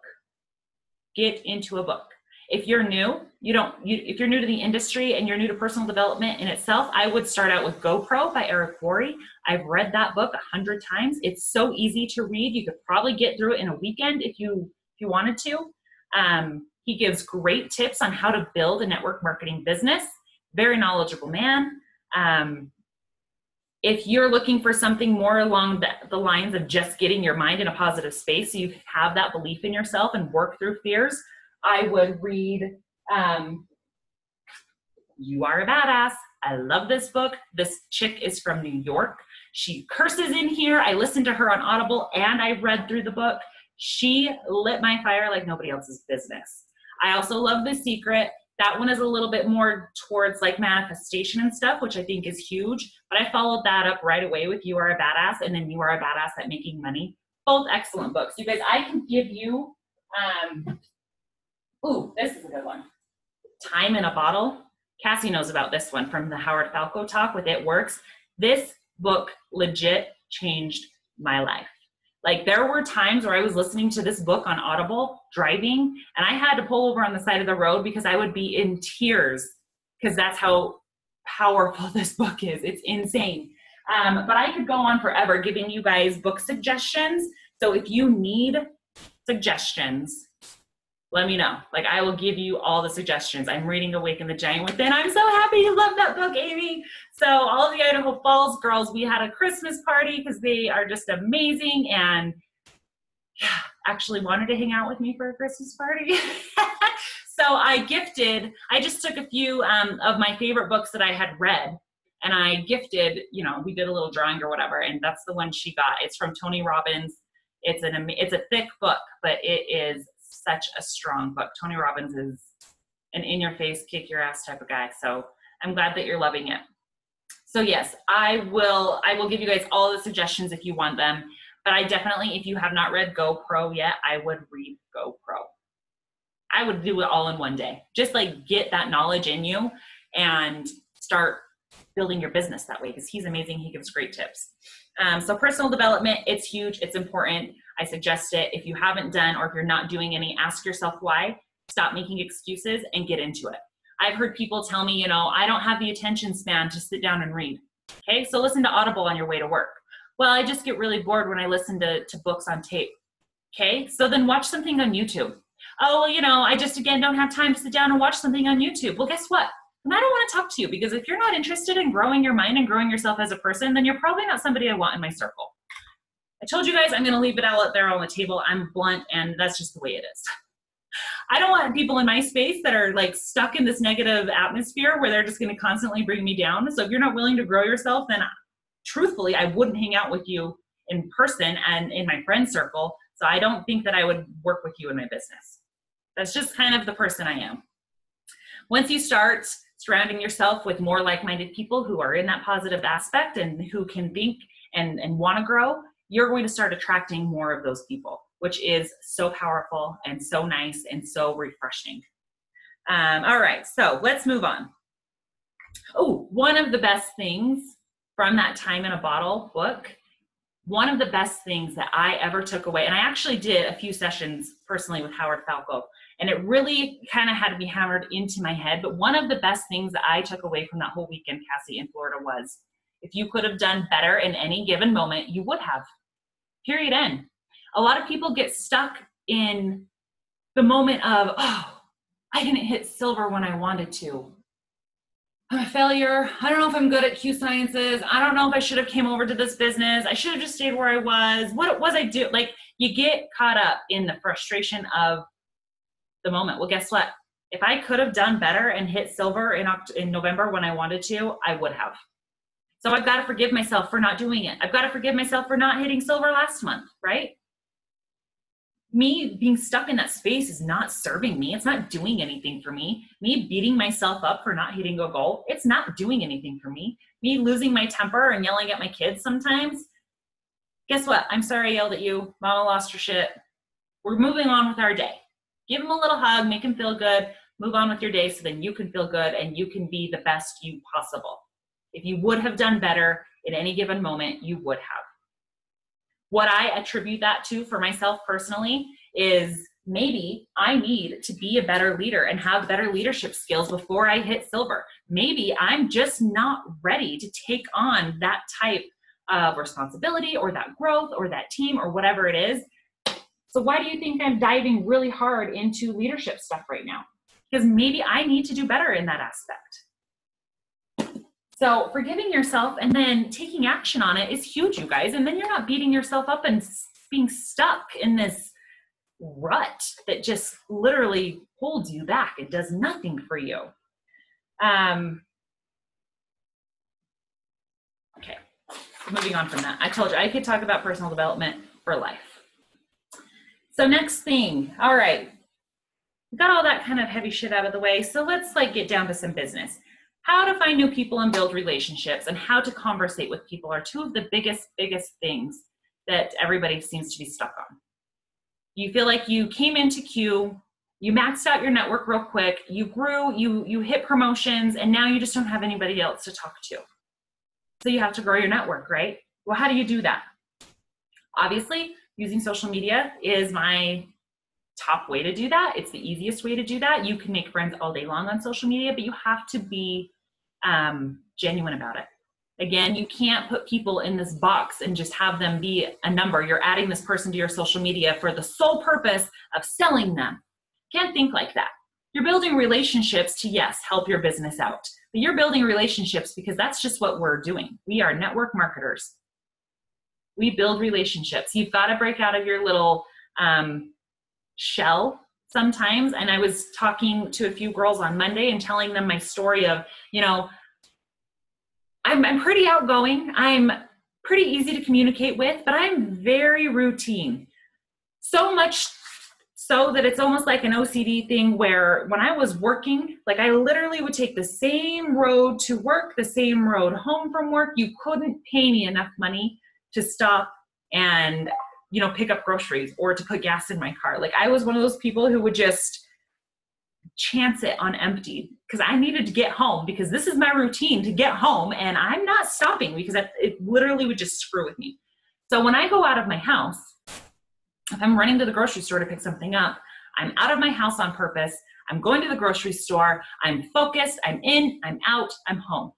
Get into a book. If you're new, if you're new to the industry and you're new to personal development in itself, I would start out with GoPro by Eric Worre. I've read that book 100 times. It's so easy to read. You could probably get through it in a weekend if you wanted to. He gives great tips on how to build a network marketing business. Very knowledgeable man. If you're looking for something more along the lines of just getting your mind in a positive space so you have that belief in yourself and work through fears, I would read You Are a Badass. I love this book. This chick is from New York. She curses in here. I listened to her on Audible and I read through the book. She lit my fire like nobody else's business. I also love The Secret. That one is a little bit more towards like manifestation and stuff, which I think is huge. But I followed that up right away with You Are a Badass and then You Are a Badass at Making Money. Both excellent books. You guys, I can give you, this is a good one. Time in a Bottle. Cassie knows about this one from the Howard Falco talk with It Works. This book legit changed my life. Like there were times where I was listening to this book on Audible driving and I had to pull over on the side of the road because I would be in tears because that's how powerful this book is. It's insane. But I could go on forever giving you guys book suggestions. So if you need suggestions, let me know. Like I will give you all the suggestions. I'm reading Awaken the Giant Within. I'm so happy you love that book, Amy. So all of the Idaho Falls girls, we had a Christmas party because they are just amazing and actually wanted to hang out with me for a Christmas party. So I just took a few of my favorite books that I had read and I gifted, we did a little drawing or whatever. And that's the one she got. It's from Tony Robbins. It's a thick book, but it is such a strong book. Tony Robbins is an in-your-face, kick-your-ass type of guy. So I'm glad that you're loving it. So yes, I will give you guys all the suggestions if you want them. But I definitely, if you have not read GoPro yet, I would read GoPro. I would do it all in one day. Just like get that knowledge in you and start building your business that way because he's amazing. He gives great tips. So personal development, it's huge. It's important. I suggest it. If you haven't done or if you're not doing any, ask yourself why. Stop making excuses and get into it. I've heard people tell me, I don't have the attention span to sit down and read. Okay, so listen to Audible on your way to work. Well, I just get really bored when I listen to books on tape. Okay, so then watch something on YouTube. Oh, well, I just, again, don't have time to sit down and watch something on YouTube. Well, guess what? Then I don't want to talk to you because if you're not interested in growing your mind and growing yourself as a person, then you're probably not somebody I want in my circle. I told you guys I'm going to leave it all out there on the table. I'm blunt, and that's just the way it is. I don't want people in my space that are like stuck in this negative atmosphere where they're just going to constantly bring me down. So if you're not willing to grow yourself, then truthfully, I wouldn't hang out with you in person and in my friend circle. So I don't think that I would work with you in my business. That's just kind of the person I am. Once you start surrounding yourself with more like-minded people who are in that positive aspect and who can think and want to grow, you're going to start attracting more of those people, which is so powerful and so nice and so refreshing. All right, so let's move on. Oh, one of the best things from that Time in a Bottle book, one of the best things that I ever took away, and I actually did a few sessions personally with Howard Falco, and it really kind of had to be hammered into my head, but one of the best things that I took away from that whole weekend, Cassie, in Florida was, if you could have done better in any given moment, you would have. Period, end. A lot of people get stuck in the moment of, oh, I didn't hit silver when I wanted to. I'm a failure. I don't know if I'm good at Q Sciences. I don't know if I should have came over to this business. I should have just stayed where I was. What was I doing? Like, you get caught up in the frustration of the moment. Well, guess what? If I could have done better and hit silver in November when I wanted to, I would have. So I've got to forgive myself for not doing it. I've got to forgive myself for not hitting silver last month, right? Me being stuck in that space is not serving me. It's not doing anything for me. Me beating myself up for not hitting a goal, it's not doing anything for me. Me losing my temper and yelling at my kids sometimes, guess what? I'm sorry I yelled at you. Mama lost her shit. We're moving on with our day. Give them a little hug, make them feel good, move on with your day so then you can feel good and you can be the best you possible. If you would have done better in any given moment, you would have. What I attribute that to for myself personally is maybe I need to be a better leader and have better leadership skills before I hit silver. Maybe I'm just not ready to take on that type of responsibility or that growth or that team or whatever it is. So why do you think I'm diving really hard into leadership stuff right now? Because maybe I need to do better in that aspect. So forgiving yourself and then taking action on it is huge, you guys. And then you're not beating yourself up and being stuck in this rut that just literally holds you back. It does nothing for you. Okay, moving on from that. I told you I could talk about personal development for life. So next thing, all right, we got all that kind of heavy shit out of the way. So let's get down to some business. How to find new people and build relationships and how to conversate with people are two of the biggest things that everybody seems to be stuck on. You feel like you came into Q, you maxed out your network real quick, you grew, you hit promotions, and now you just don't have anybody else to talk to. So you have to grow your network, right? Well, how do you do that? Obviously, using social media is my top way to do that. It's the easiest way to do that. You can make friends all day long on social media, but you have to be genuine about it. Again, you can't put people in this box and just have them be a number. You're adding this person to your social media for the sole purpose of selling them. Can't think like that. You're building relationships to, yes, help your business out. But you're building relationships because that's just what we're doing. We are network marketers. We build relationships. You've got to break out of your little shell sometimes. And I was talking to a few girls on Monday and telling them my story of, I'm pretty outgoing. I'm pretty easy to communicate with, but I'm very routine. So much so that it's almost like an OCD thing where when I was working, I literally would take the same road to work, the same road home from work. You couldn't pay me enough money to stop and pick up groceries or to put gas in my car. I was one of those people who would just chance it on empty because I needed to get home because this is my routine to get home and I'm not stopping because it literally would just screw with me. So when I go out of my house, if I'm running to the grocery store to pick something up, I'm out of my house on purpose. I'm going to the grocery store. I'm focused. I'm in, I'm out, I'm home.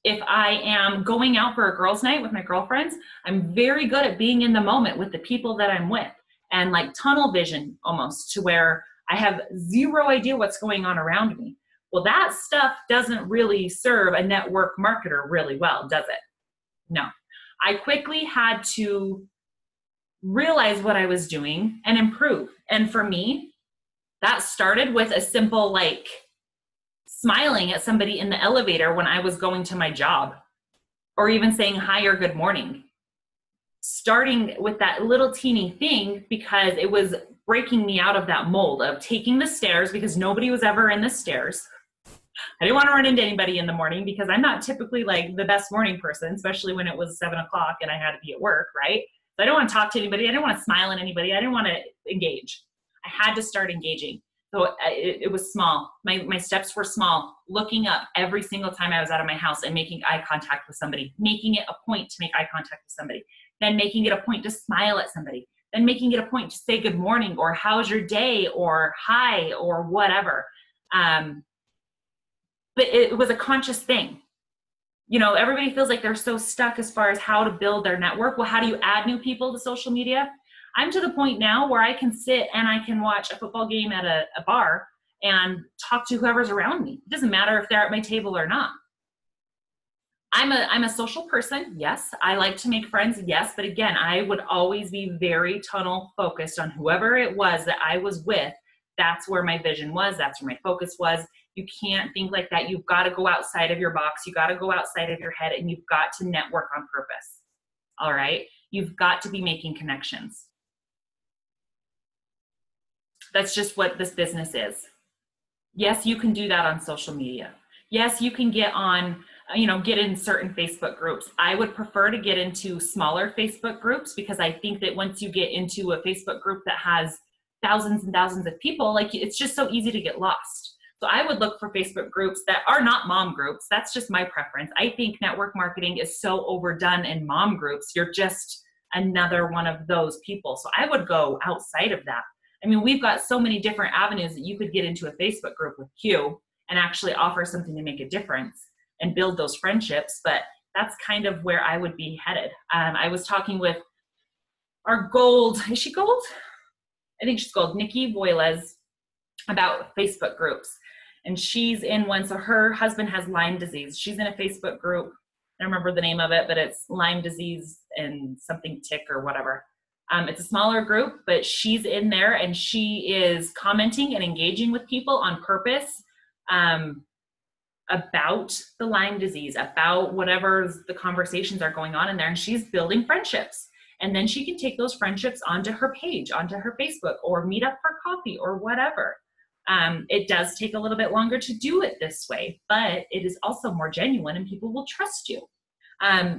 If I am going out for a girls' night with my girlfriends, I'm very good at being in the moment with the people that I'm with and tunnel vision almost to where I have zero idea what's going on around me. Well, that stuff doesn't really serve a network marketer really well, does it? No. I quickly had to realize what I was doing and improve. And for me, that started with a simple smiling at somebody in the elevator when I was going to my job, or even saying hi or good morning. Starting with that little teeny thing because it was breaking me out of that mold of taking the stairs because nobody was ever in the stairs. I didn't want to run into anybody in the morning because I'm not typically the best morning person, especially when it was 7 o'clock and I had to be at work, right? So I don't want to talk to anybody. I didn't want to smile at anybody. I didn't want to engage. I had to start engaging. So it was small. My steps were small, looking up every single time I was out of my house and making eye contact with somebody, making it a point to make eye contact with somebody, then making it a point to smile at somebody, then making it a point to say good morning or how's your day or hi or whatever. But it was a conscious thing. Everybody feels like they're so stuck as far as how to build their network. Well, how do you add new people to social media? I'm to the point now where I can sit and I can watch a football game at a bar and talk to whoever's around me. It doesn't matter if they're at my table or not. I'm a social person. Yes. I like to make friends. Yes. But again, I would always be very tunnel focused on whoever it was that I was with that's where my vision was. That's where my focus was. You can't think like that. You've got to go outside of your box. You got to go outside of your head, and you've got to network on purpose. All right. You've got to be making connections. That's just what this business is. Yes, you can do that on social media. Yes, you can get on, get in certain Facebook groups. I would prefer to get into smaller Facebook groups, because I think that once you get into a Facebook group that has thousands and thousands of people, like, it's just so easy to get lost. So I would look for Facebook groups that are not mom groups. That's just my preference. I think network marketing is so overdone in mom groups. You're just another one of those people. So I would go outside of that. I mean, we've got so many different avenues that you could get into a Facebook group with Q and actually offer something to make a difference and build those friendships. But that's kind of where I would be headed. I was talking with our gold, is she gold? I think she's gold, Nikki Voiles, about Facebook groups. And she's in one, so her husband has Lyme disease. She's in a Facebook group. I don't remember the name of it, but it's Lyme disease and something tick or whatever. It's a smaller group, but she's in there and she is commenting and engaging with people on purpose about the Lyme disease, about whatever the conversations are going on in there. And she's building friendships. And then she can take those friendships onto her page, onto her Facebook, or meet up for coffee or whatever. It does take a little bit longer to do it this way, but it is also more genuine and people will trust you.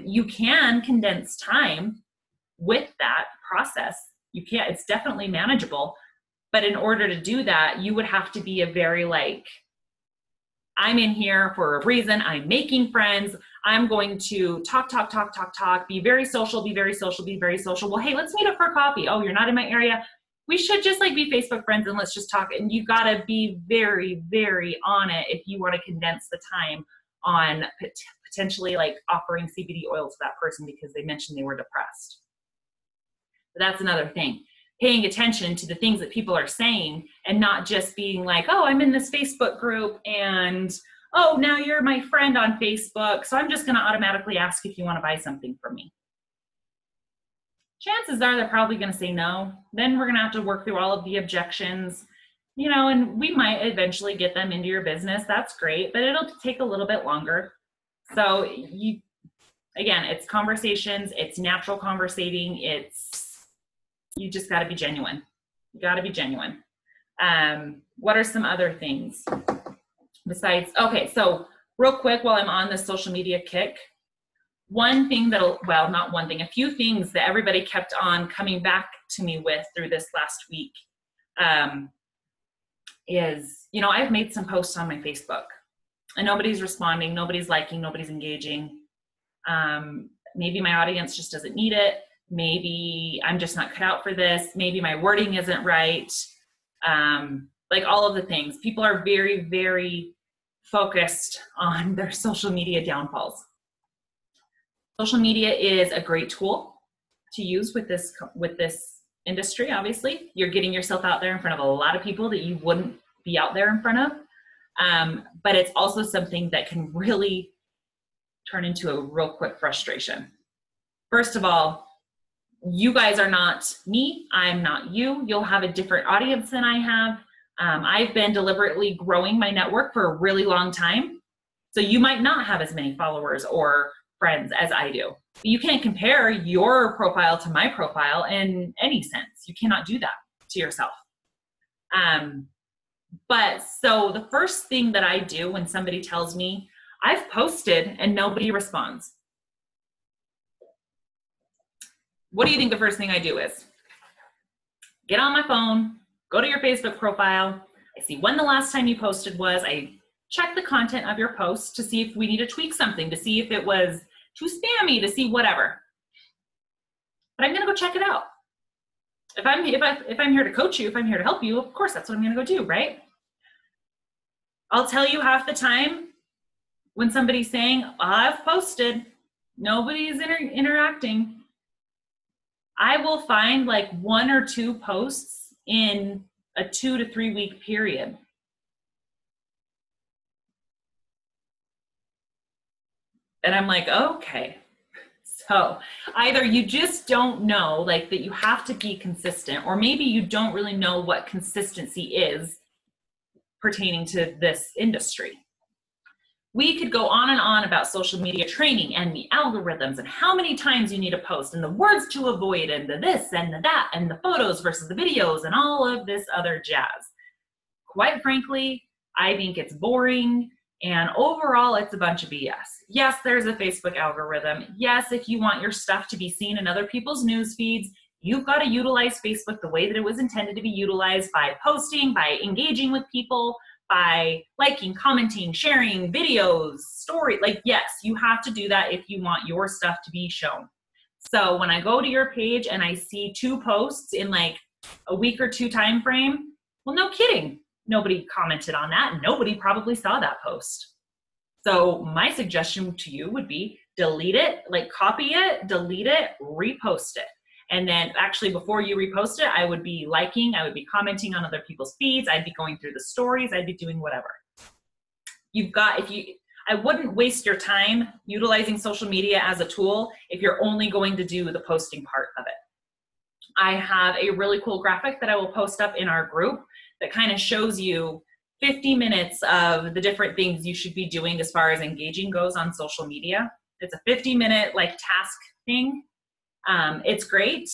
You can condense time with that process. You can't, it's definitely manageable, but in order to do that, you would have to be a very I'm in here for a reason. I'm making friends. I'm going to talk, be very social, be very social, be very social. Well, hey, let's meet up for coffee. Oh, you're not in my area. We should just be Facebook friends and let's just talk. And you got to be very, very on it if you want to condense the time on potentially offering CBD oil to that person because they mentioned they were depressed. But that's another thing. Paying attention to the things that people are saying and not just being oh, I'm in this Facebook group and, oh, now you're my friend on Facebook, so I'm just going to automatically ask if you want to buy something from me. Chances are they're probably going to say no. Then we're going to have to work through all of the objections, and we might eventually get them into your business. That's great, but it'll take a little bit longer. So again, it's conversations, it's natural conversating, you just got to be genuine. You got to be genuine. What are some other things besides? Okay, so real quick, while I'm on this social media kick, one thing a few things that everybody kept on coming back to me with through this last week is, I've made some posts on my Facebook and nobody's responding, nobody's liking, nobody's engaging. Maybe my audience just doesn't need it. Maybe I'm just not cut out for this. Maybe my wording isn't right. All of the things. People are very, very focused on their social media downfalls. Social media is a great tool to use with this industry, obviously. You're getting yourself out there in front of a lot of people that you wouldn't be out there in front of. But it's also something that can really turn into a real quick frustration. First of all, you guys are not me. I'm not you. You'll have a different audience than I have. I've been deliberately growing my network for a really long time. So you might not have as many followers or friends as I do. You can't compare your profile to my profile in any sense. You cannot do that to yourself. But so the first thing that I do when somebody tells me I've posted and nobody responds, what do you think the first thing I do is? Get on my phone, go to your Facebook profile. I see when the last time you posted was. I check the content of your post to see if we need to tweak something, to see if it was too spammy, to see whatever. But I'm gonna go check it out. If I'm here to coach you, if I'm here to help you, of course that's what I'm gonna go do, right? I'll tell you half the time when somebody's saying, I've posted, nobody's interacting. I will find one or two posts in a 2 to 3 week period. And I'm okay. So either you just don't know, like, that you have to be consistent, or maybe you don't really know what consistency is pertaining to this industry. We could go on and on about social media training and the algorithms and how many times you need to post and the words to avoid and the this and the that and the photos versus the videos and all of this other jazz. Quite frankly, I think it's boring, and overall it's a bunch of BS. Yes, there's a Facebook algorithm. Yes, if you want your stuff to be seen in other people's news feeds, you've got to utilize Facebook the way that it was intended to be utilized, by posting, by engaging with people, by liking, commenting, sharing videos, story. Like, yes, you have to do that if you want your stuff to be shown. So when I go to your page and I see 2 posts in like a week or 2 time frame, well, no kidding. Nobody commented on that. Nobody probably saw that post. So my suggestion to you would be delete it, like copy it, delete it, repost it. And then actually before you repost it, I would be liking, I would be commenting on other people's feeds. I'd be going through the stories. I'd be doing whatever. I wouldn't waste your time utilizing social media as a tool if you're only going to do the posting part of it. I have a really cool graphic that I will post up in our group that kind of shows you 50 minutes of the different things you should be doing as far as engaging goes on social media. It's a 50-minute like task thing. It's great.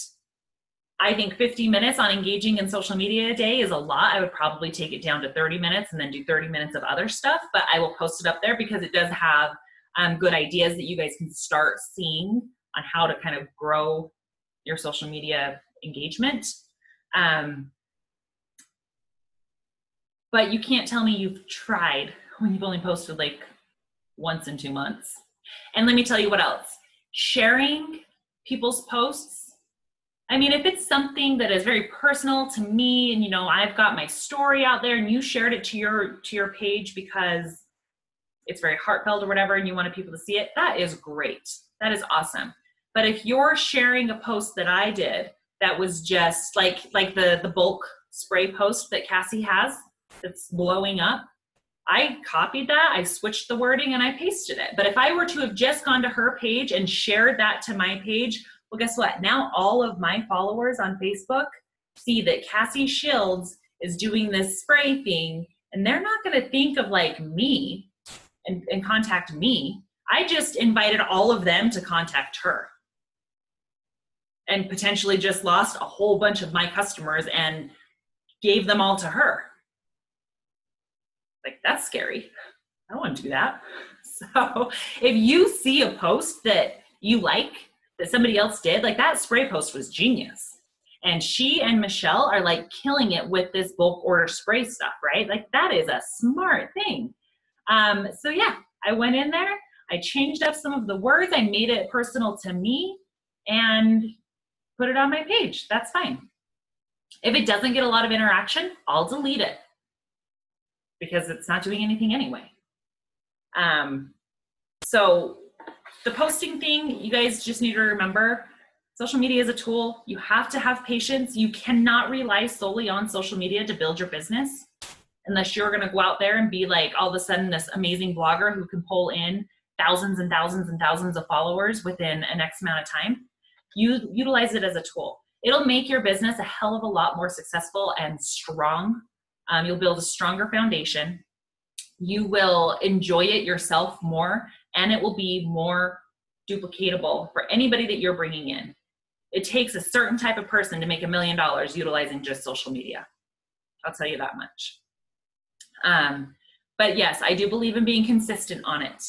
I think 50 minutes on engaging in social media a day is a lot. I would probably take it down to 30 minutes and then do 30 minutes of other stuff, but I will post it up there because it does have good ideas that you guys can start seeing on how to kind of grow your social media engagement. But you can't tell me you've tried when you've only posted like once in 2 months. And let me tell you what else. Sharing people's posts. I mean, if it's something that is very personal to me and, you know, I've got my story out there and you shared it to your page because it's very heartfelt or whatever and you wanted people to see it, that is great. That is awesome. But if you're sharing a post that I did that was just like the bulk spray post that Cassie has that's blowing up, I copied that, I switched the wording, and I pasted it. But if I were to have just gone to her page and shared that to my page, well, guess what? Now all of my followers on Facebook see that Cassie Shields is doing this spray thing, and they're not going to think of like me and contact me. I just invited all of them to contact her and potentially just lost a whole bunch of my customers and gave them all to her. Like, that's scary. I don't want to do that. So if you see a post that you like, that somebody else did, like that spray post was genius. And she and Michelle are like killing it with this bulk order spray stuff, right? Like that is a smart thing. So yeah, I went in there, I changed up some of the words, I made it personal to me and put it on my page. That's fine. If it doesn't get a lot of interaction, I'll delete it because it's not doing anything anyway. So the posting thing, you guys just need to remember, social media is a tool. You have to have patience. You cannot rely solely on social media to build your business unless you're going to go out there and be like all of a sudden this amazing blogger who can pull in thousands and thousands and thousands of followers within an X amount of time. You utilize it as a tool. It'll make your business a hell of a lot more successful and strong. You'll build a stronger foundation. You will enjoy it yourself more, and it will be more duplicatable for anybody that you're bringing in. It takes a certain type of person to make $1 million utilizing just social media. I'll tell you that much. But yes, I do believe in being consistent on it.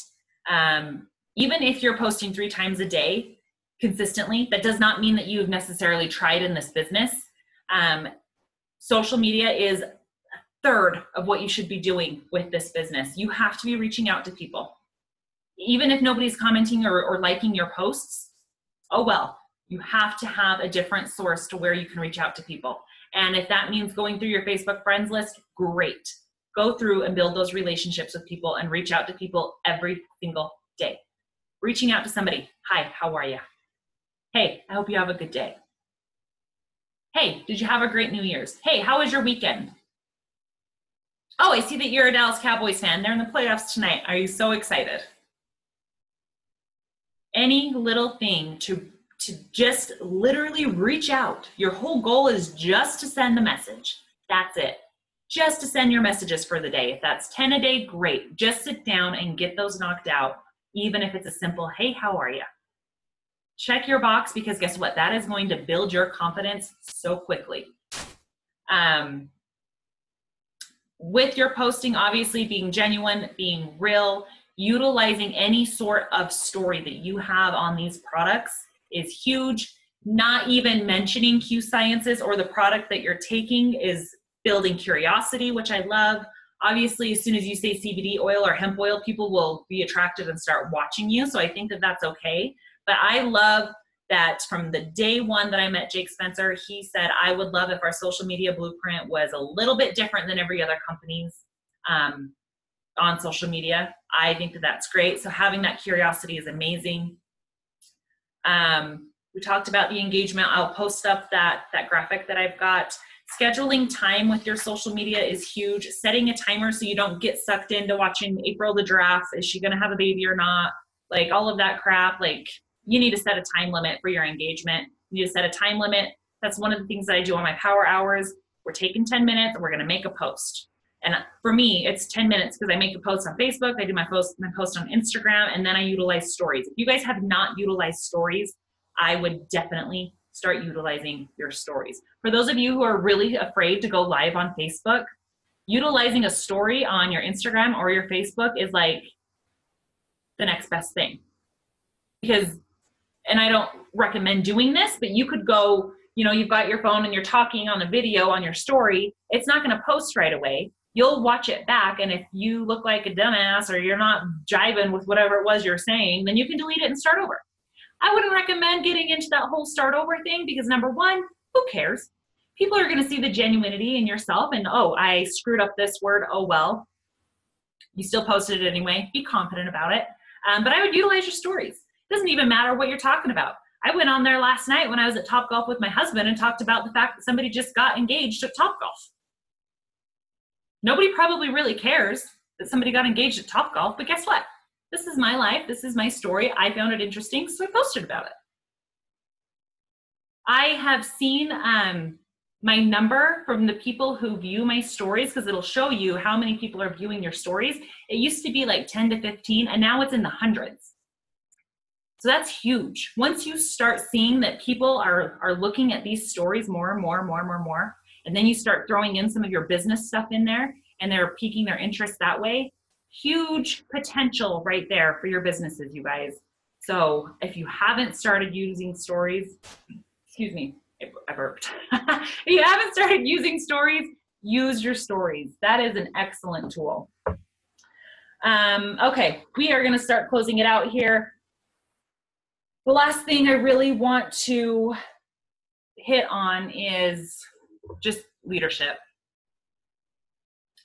Even if you're posting 3 times a day consistently, that does not mean that you've necessarily tried in this business. Social media is a third of what you should be doing with this business. You have to be reaching out to people. Even if nobody's commenting or liking your posts, oh well, you have to have a different source to where you can reach out to people. And if that means going through your Facebook friends list, great. Go through and build those relationships with people and reach out to people every single day. Reaching out to somebody, hi, how are you? Hey, I hope you have a good day. Hey, did you have a great New Year's? Hey, how was your weekend? Oh, I see that you're a Dallas Cowboys fan. They're in the playoffs tonight. Are you so excited? Any little thing to just literally reach out. Your whole goal is just to send the message. That's it. Just to send your messages for the day. If that's 10 a day, great. Just sit down and get those knocked out, even if it's a simple, hey, how are you? Check your box, because guess what? That is going to build your confidence so quickly. With your posting, obviously being genuine, being real, utilizing any sort of story that you have on these products is huge. Not even mentioning Q Sciences or the product that you're taking is building curiosity, which I love. Obviously, as soon as you say CBD oil or hemp oil, people will be attracted and start watching you. So I think that that's okay. But I love that from the day one that I met Jake Spencer, he said, I would love if our social media blueprint was a little bit different than every other company's on social media. I think that that's great. So having that curiosity is amazing. We talked about the engagement. I'll post up that graphic that I've got. Scheduling time with your social media is huge. Setting a timer so you don't get sucked into watching April the giraffe. Is she going to have a baby or not? Like all of that crap. Like you need to set a time limit for your engagement. You need to set a time limit. That's one of the things that I do on my power hours. We're taking 10 minutes and we're going to make a post. And for me, it's 10 minutes because I make a post on Facebook. I do my post on Instagram, and then I utilize stories. If you guys have not utilized stories, I would definitely start utilizing your stories. For those of you who are really afraid to go live on Facebook, utilizing a story on your Instagram or your Facebook is like the next best thing. Because, and I don't recommend doing this, but you could go, you know, you've got your phone and you're talking on a video on your story. It's not going to post right away. You'll watch it back, and if you look like a dumbass or you're not jiving with whatever it was you're saying, then you can delete it and start over. I wouldn't recommend getting into that whole start over thing because number one, who cares? People are going to see the genuinity in yourself and, oh, I screwed up this word. Oh, well, you still posted it anyway. Be confident about it. But I would utilize your stories. It doesn't even matter what you're talking about. I went on there last night when I was at Topgolf with my husband and talked about the fact that somebody just got engaged at Topgolf. Nobody probably really cares that somebody got engaged at Topgolf, but guess what? This is my life. This is my story. I found it interesting, so I posted about it. I have seen my number from the people who view my stories, because it'll show you how many people are viewing your stories. It used to be like 10 to 15, and now it's in the hundreds. So that's huge. Once you start seeing that people are looking at these stories more and more, and then you start throwing in some of your business stuff in there, and they're piquing their interest that way, huge potential right there for your businesses, you guys. So if you haven't started using stories, excuse me, I burped. If you haven't started using stories, use your stories. That is an excellent tool. Okay, we are going to start closing it out here. The last thing I really want to hit on is just leadership.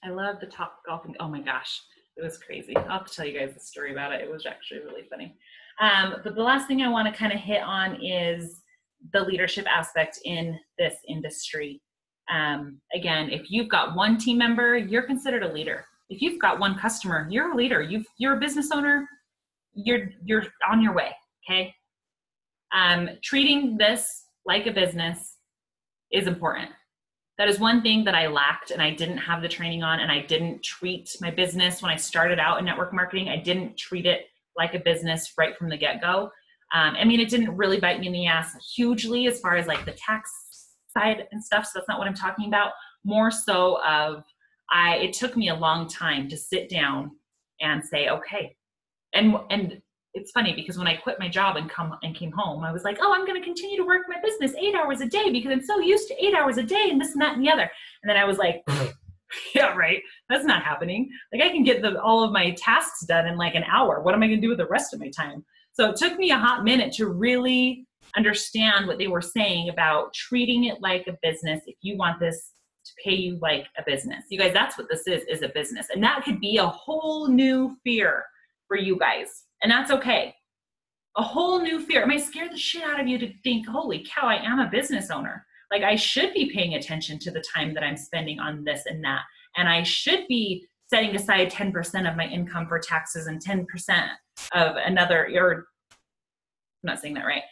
I love the top golfing. Oh my gosh, it was crazy. I'll have to tell you guys the story about it. It was actually really funny. But the last thing I want to kind of hit on is the leadership aspect in this industry. Again, if you've got one team member, you're considered a leader. If you've got one customer, you're a leader. You're a business owner. You're on your way. Okay. Treating this like a business is important. That is one thing that I lacked and I didn't have the training on, and I didn't treat my business when I started out in network marketing. I didn't treat it like a business right from the get-go. I mean, it didn't really bite me in the ass hugely as far as like the tax side and stuff. So that's not what I'm talking about. More so of it took me a long time to sit down and say, okay. And it's funny because when I quit my job and came home, I was like, oh, I'm going to continue to work my business 8 hours a day because I'm so used to 8 hours a day and this and that and the other. And then I was like, yeah, right. That's not happening. Like I can get all of my tasks done in like an hour. What am I going to do with the rest of my time? So it took me a hot minute to really understand what they were saying about treating it like a business. If you want this to pay you like a business, you guys, that's what this is a business. And that could be a whole new fear for you guys. And that's okay. A whole new fear. It might scare the shit out of you to think, holy cow, I am a business owner. Like I should be paying attention to the time that I'm spending on this and that. And I should be setting aside 10% of my income for taxes and 10% of another, or not saying that right.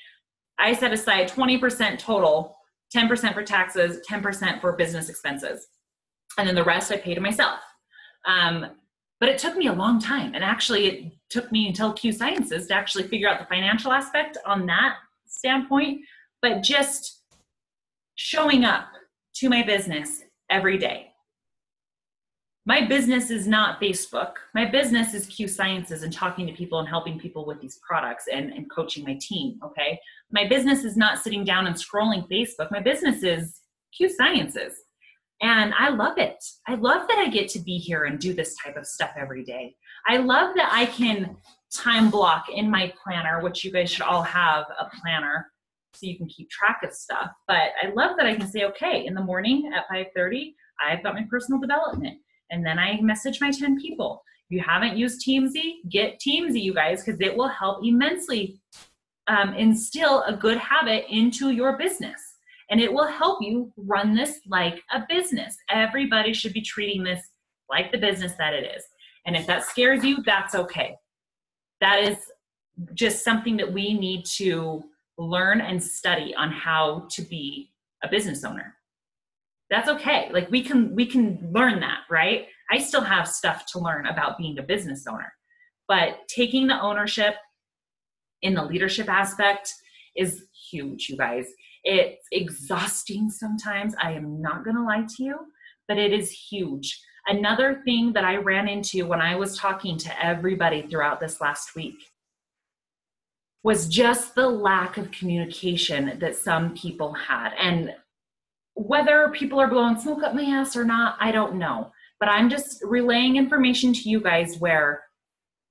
I set aside 20% total, 10% for taxes, 10% for business expenses. And then the rest I pay to myself. But it took me a long time. And actually it took me until Q Sciences to actually figure out the financial aspect on that standpoint. But just showing up to my business every day. My business is not Facebook. My business is Q Sciences and talking to people and helping people with these products and coaching my team, okay? My business is not sitting down and scrolling Facebook. My business is Q Sciences. And I love it. I love that I get to be here and do this type of stuff every day. I love that I can time block in my planner, which you guys should all have a planner so you can keep track of stuff. But I love that I can say, okay, in the morning at 5:30, I've got my personal development. And then I message my 10 people. If you haven't used Teamsy, get Teamsy, you guys, because it will help immensely instill a good habit into your business. And it will help you run this like a business. Everybody should be treating this like the business that it is. And if that scares you, that's okay. That is just something that we need to learn and study on how to be a business owner. That's okay. Like we can learn that, right? I still have stuff to learn about being a business owner, but taking the ownership in the leadership aspect is huge, you guys. It's exhausting sometimes. I am not going to lie to you, but it is huge. Another thing that I ran into when I was talking to everybody throughout this last week was just the lack of communication that some people had. And whether people are blowing smoke up my ass or not, I don't know. But I'm just relaying information to you guys where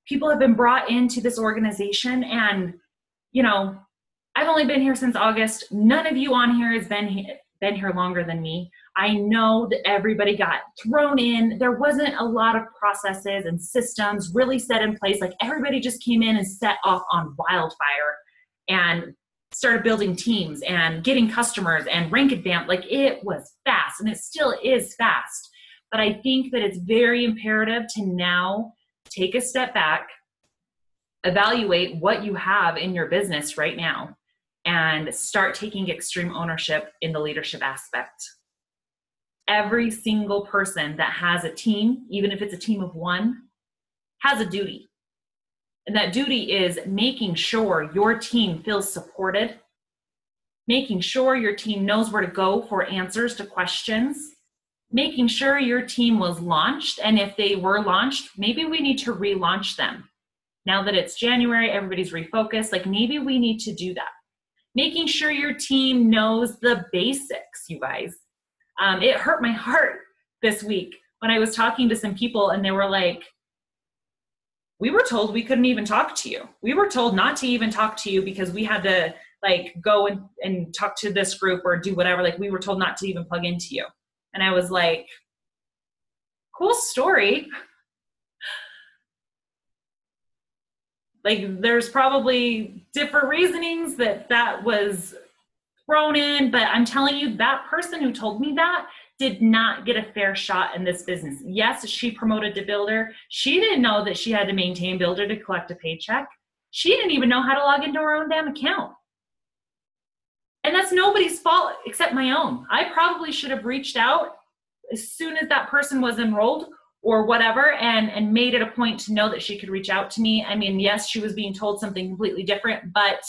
people have been brought into this organization and, you know, I've only been here since August. None of you on here has been here longer than me. I know that everybody got thrown in. There wasn't a lot of processes and systems really set in place. Like everybody just came in and set off on wildfire and started building teams and getting customers and rank advance. Like it was fast and it still is fast. But I think that it's very imperative to now take a step back, evaluate what you have in your business right now, and start taking extreme ownership in the leadership aspect. Every single person that has a team, even if it's a team of one, has a duty. And that duty is making sure your team feels supported, making sure your team knows where to go for answers to questions, making sure your team was launched. And if they were launched, maybe we need to relaunch them. Now that it's January, everybody's refocused, like maybe we need to do that. Making sure your team knows the basics, you guys. It hurt my heart this week when I was talking to some people and they were like, we were told we couldn't even talk to you. We were told not to even talk to you because we had to like go and talk to this group or do whatever. Like we were told not to even plug into you. And I was like, cool story. Like there's probably different reasonings that was thrown in, but I'm telling you, that person who told me that did not get a fair shot in this business. Yes, she promoted to Builder. She didn't know that she had to maintain Builder to collect a paycheck. She didn't even know how to log into her own damn account. And that's nobody's fault except my own. I probably should have reached out as soon as that person was enrolled or whatever and made it a point to know that she could reach out to me. I mean, yes, she was being told something completely different, but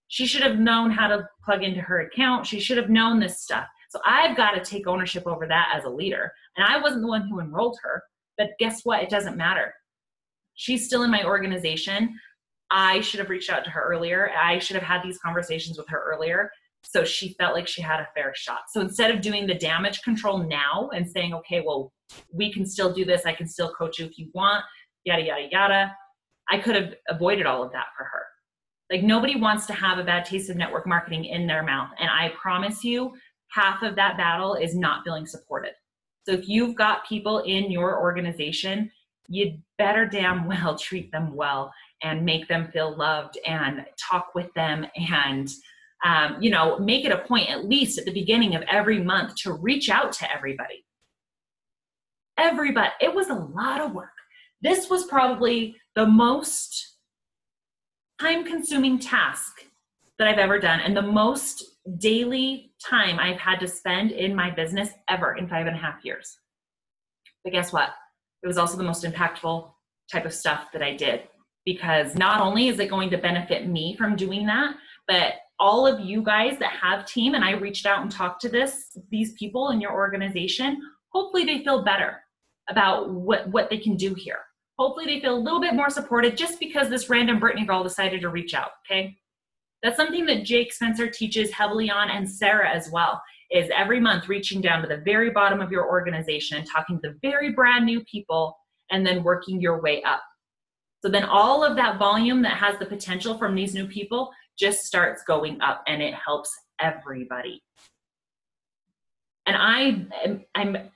she should have known how to plug into her account. She should have known this stuff. So I've got to take ownership over that as a leader. And I wasn't the one who enrolled her, but guess what? It doesn't matter. She's still in my organization. I should have reached out to her earlier. I should have had these conversations with her earlier. So she felt like she had a fair shot. So instead of doing the damage control now and saying, okay, well, we can still do this. I can still coach you if you want, yada, yada, yada. I could have avoided all of that for her. Like nobody wants to have a bad taste of network marketing in their mouth. And I promise you, half of that battle is not feeling supported. So if you've got people in your organization, you'd better damn well treat them well and make them feel loved and talk with them and, make it a point at least at the beginning of every month to reach out to everybody. Everybody. It was a lot of work. This was probably the most time-consuming task that I've ever done, and the most daily time I've had to spend in my business ever in 5.5 years. But guess what? It was also the most impactful type of stuff that I did, because not only is it going to benefit me from doing that, but all of you guys that have team, and I reached out and talked to these people in your organization, hopefully they feel better about what they can do here. Hopefully they feel a little bit more supported just because this random Brittany girl decided to reach out, okay? That's something that Jake Spencer teaches heavily on, and Sarah as well, is every month reaching down to the very bottom of your organization, talking to the very brand new people, and then working your way up. So then all of that volume that has the potential from these new people just starts going up, and it helps everybody. And I'm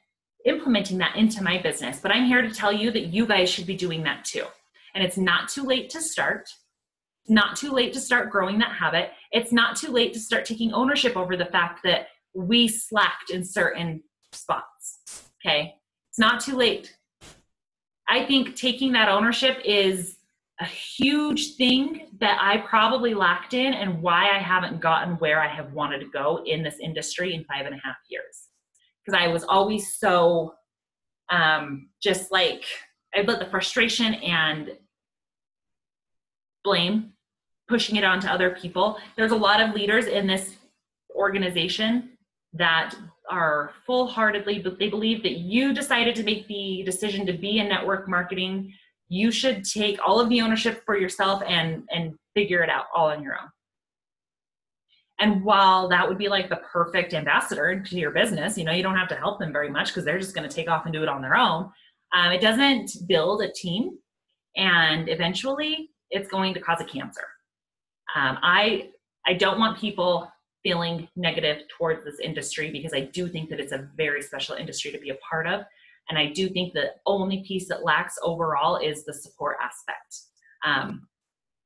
implementing that into my business, but I'm here to tell you that you guys should be doing that too. And it's not too late to start. Not too late to start growing that habit. It's not too late to start taking ownership over the fact that we slacked in certain spots, okay? It's not too late. I think taking that ownership is a huge thing that I probably lacked in, and why I haven't gotten where I have wanted to go in this industry in 5.5 years. Because I was always so just like, I'd let the frustration and blame, pushing it onto other people. There's a lot of leaders in this organization that are full-heartedly, but they believe that you decided to make the decision to be in network marketing. You should take all of the ownership for yourself and figure it out all on your own. And while that would be like the perfect ambassador to your business, you don't have to help them very much because they're just going to take off and do it on their own. It doesn't build a team, and eventually it's going to cause a cancer. I don't want people feeling negative towards this industry, because I do think that it's a very special industry to be a part of. And I do think the only piece that lacks overall is the support aspect.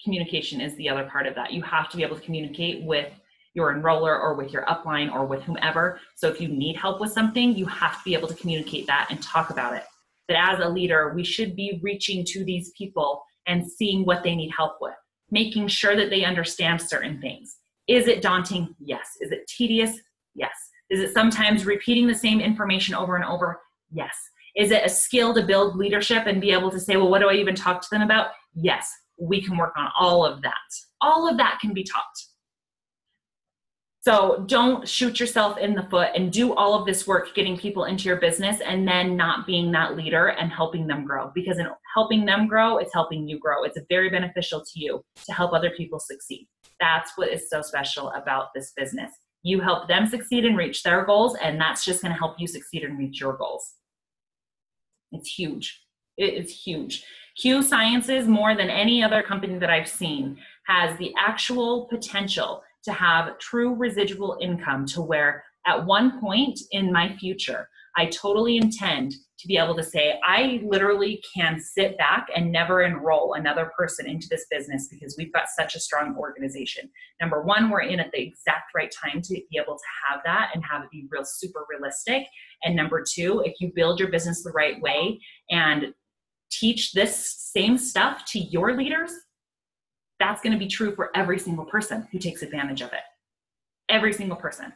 Communication is the other part of that. You have to be able to communicate with your enroller or with your upline or with whomever. So if you need help with something, you have to be able to communicate that and talk about it. But as a leader, we should be reaching to these people and seeing what they need help with, making sure that they understand certain things. Is it daunting? Yes. Is it tedious? Yes. Is it sometimes repeating the same information over and over? Yes. Is it a skill to build leadership and be able to say, well, what do I even talk to them about? Yes. We can work on all of that. All of that can be taught. So don't shoot yourself in the foot and do all of this work getting people into your business and then not being that leader and helping them grow. Because in helping them grow, it's helping you grow. It's very beneficial to you to help other people succeed. That's what is so special about this business. You help them succeed and reach their goals, and that's just going to help you succeed and reach your goals. It's huge. It is huge. Q Sciences, more than any other company that I've seen, has the actual potential to have true residual income, to where at one point in my future, I totally intend to be able to say, I literally can sit back and never enroll another person into this business because we've got such a strong organization. Number one, we're in at the exact right time to be able to have that and have it be real super realistic. And number two, if you build your business the right way and teach this same stuff to your leaders, that's going to be true for every single person who takes advantage of it. Every single person.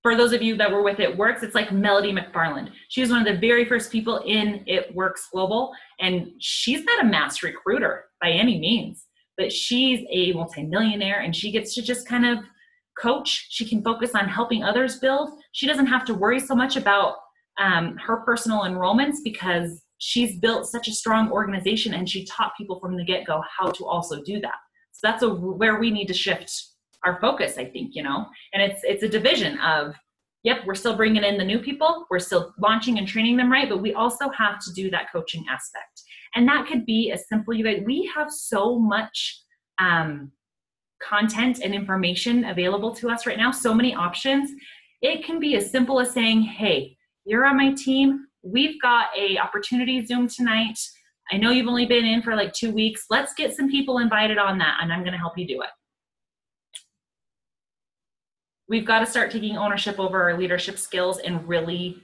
For those of you that were with It Works, it's like Melody McFarland. She was one of the very first people in It Works Global, and she's not a mass recruiter by any means, but she's a multimillionaire, and she gets to just kind of coach. She can focus on helping others build. She doesn't have to worry so much about her personal enrollments, because she's built such a strong organization and she taught people from the get-go how to also do that. So that's where we need to shift our focus, I think, and it's a division of, yep, we're still bringing in the new people, we're still launching and training them right, but we also have to do that coaching aspect. And that could be as simply that we have so much content and information available to us right now, so many options. It can be as simple as saying, hey, you're on my team, we've got a opportunity Zoom tonight. I know you've only been in for like 2 weeks. Let's get some people invited on that, and I'm going to help you do it. We've got to start taking ownership over our leadership skills and really,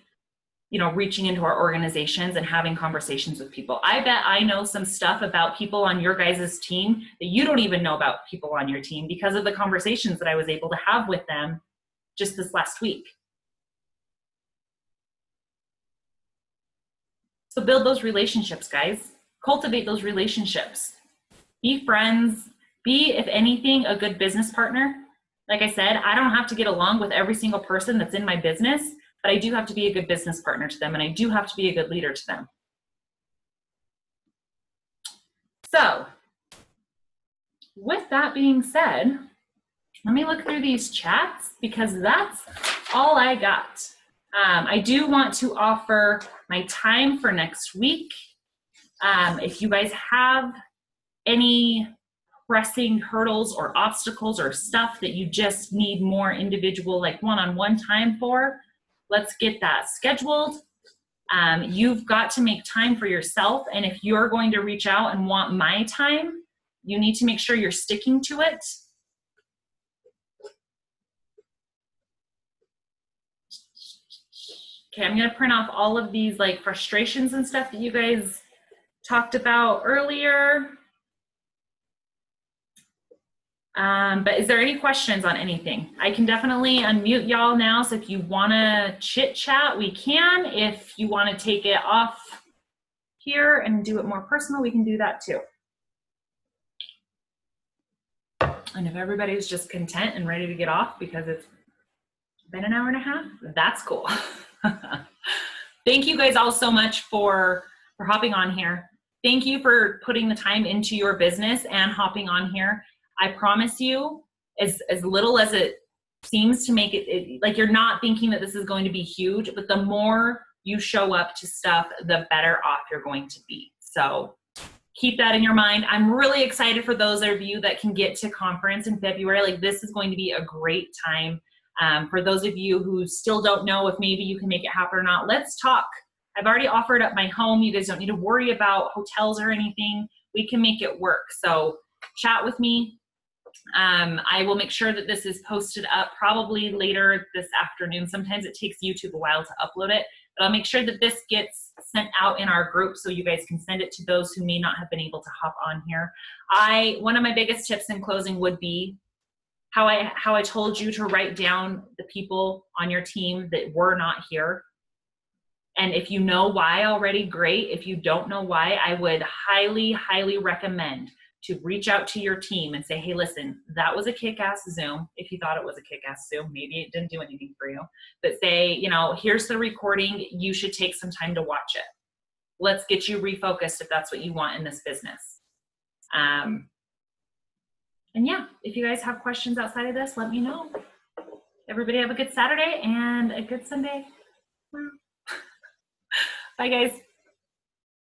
you know, reaching into our organizations and having conversations with people. I bet I know some stuff about people on your guys' team that you don't even know about people on your team because of the conversations that I was able to have with them just this last week. So build those relationships, guys. Cultivate those relationships. Be friends. Be, if anything, a good business partner. Like I said, I don't have to get along with every single person that's in my business, but I do have to be a good business partner to them, and I do have to be a good leader to them. So, with that being said, let me look through these chats because that's all I got. I do want to offer my time for next week. If you guys have any pressing hurdles or obstacles or stuff that you just need more individual, like one-on-one time for, let's get that scheduled. You've got to make time for yourself, and if you're going to reach out and want my time, you need to make sure you're sticking to it. Okay, I'm gonna print off all of these like frustrations and stuff that you guys talked about earlier. But is there any questions on anything? I can definitely unmute y'all now, so if you wanna chit chat, we can. If you wanna take it off here and do it more personal, we can do that too. And if everybody's just content and ready to get off because it's been an hour and a half, that's cool. Thank you guys all so much for hopping on here. Thank you for putting the time into your business and hopping on here. I promise you, as little as it seems to make it, like you're not thinking that this is going to be huge, but the more you show up to stuff, the better off you're going to be. So keep that in your mind. I'm really excited for those of you that can get to conference in February. Like, this is going to be a great time. For those of you who still don't know if maybe you can make it happen or not, let's talk. I've already offered up my home. You guys don't need to worry about hotels or anything. We can make it work. So chat with me. I will make sure that this is posted up probably later this afternoon. Sometimes it takes YouTube a while to upload it, but I'll make sure that this gets sent out in our group so you guys can send it to those who may not have been able to hop on here. One of my biggest tips in closing would be how I told you to write down the people on your team that were not here. And if you know why already, great. If you don't know why, I would highly, highly recommend to reach out to your team and say, hey, listen, that was a kick-ass Zoom. If you thought it was a kick-ass Zoom, maybe it didn't do anything for you. But say, you know, here's the recording. You should take some time to watch it. Let's get you refocused if that's what you want in this business. And yeah, if you guys have questions outside of this, let me know. Everybody have a good Saturday and a good Sunday. Bye, guys.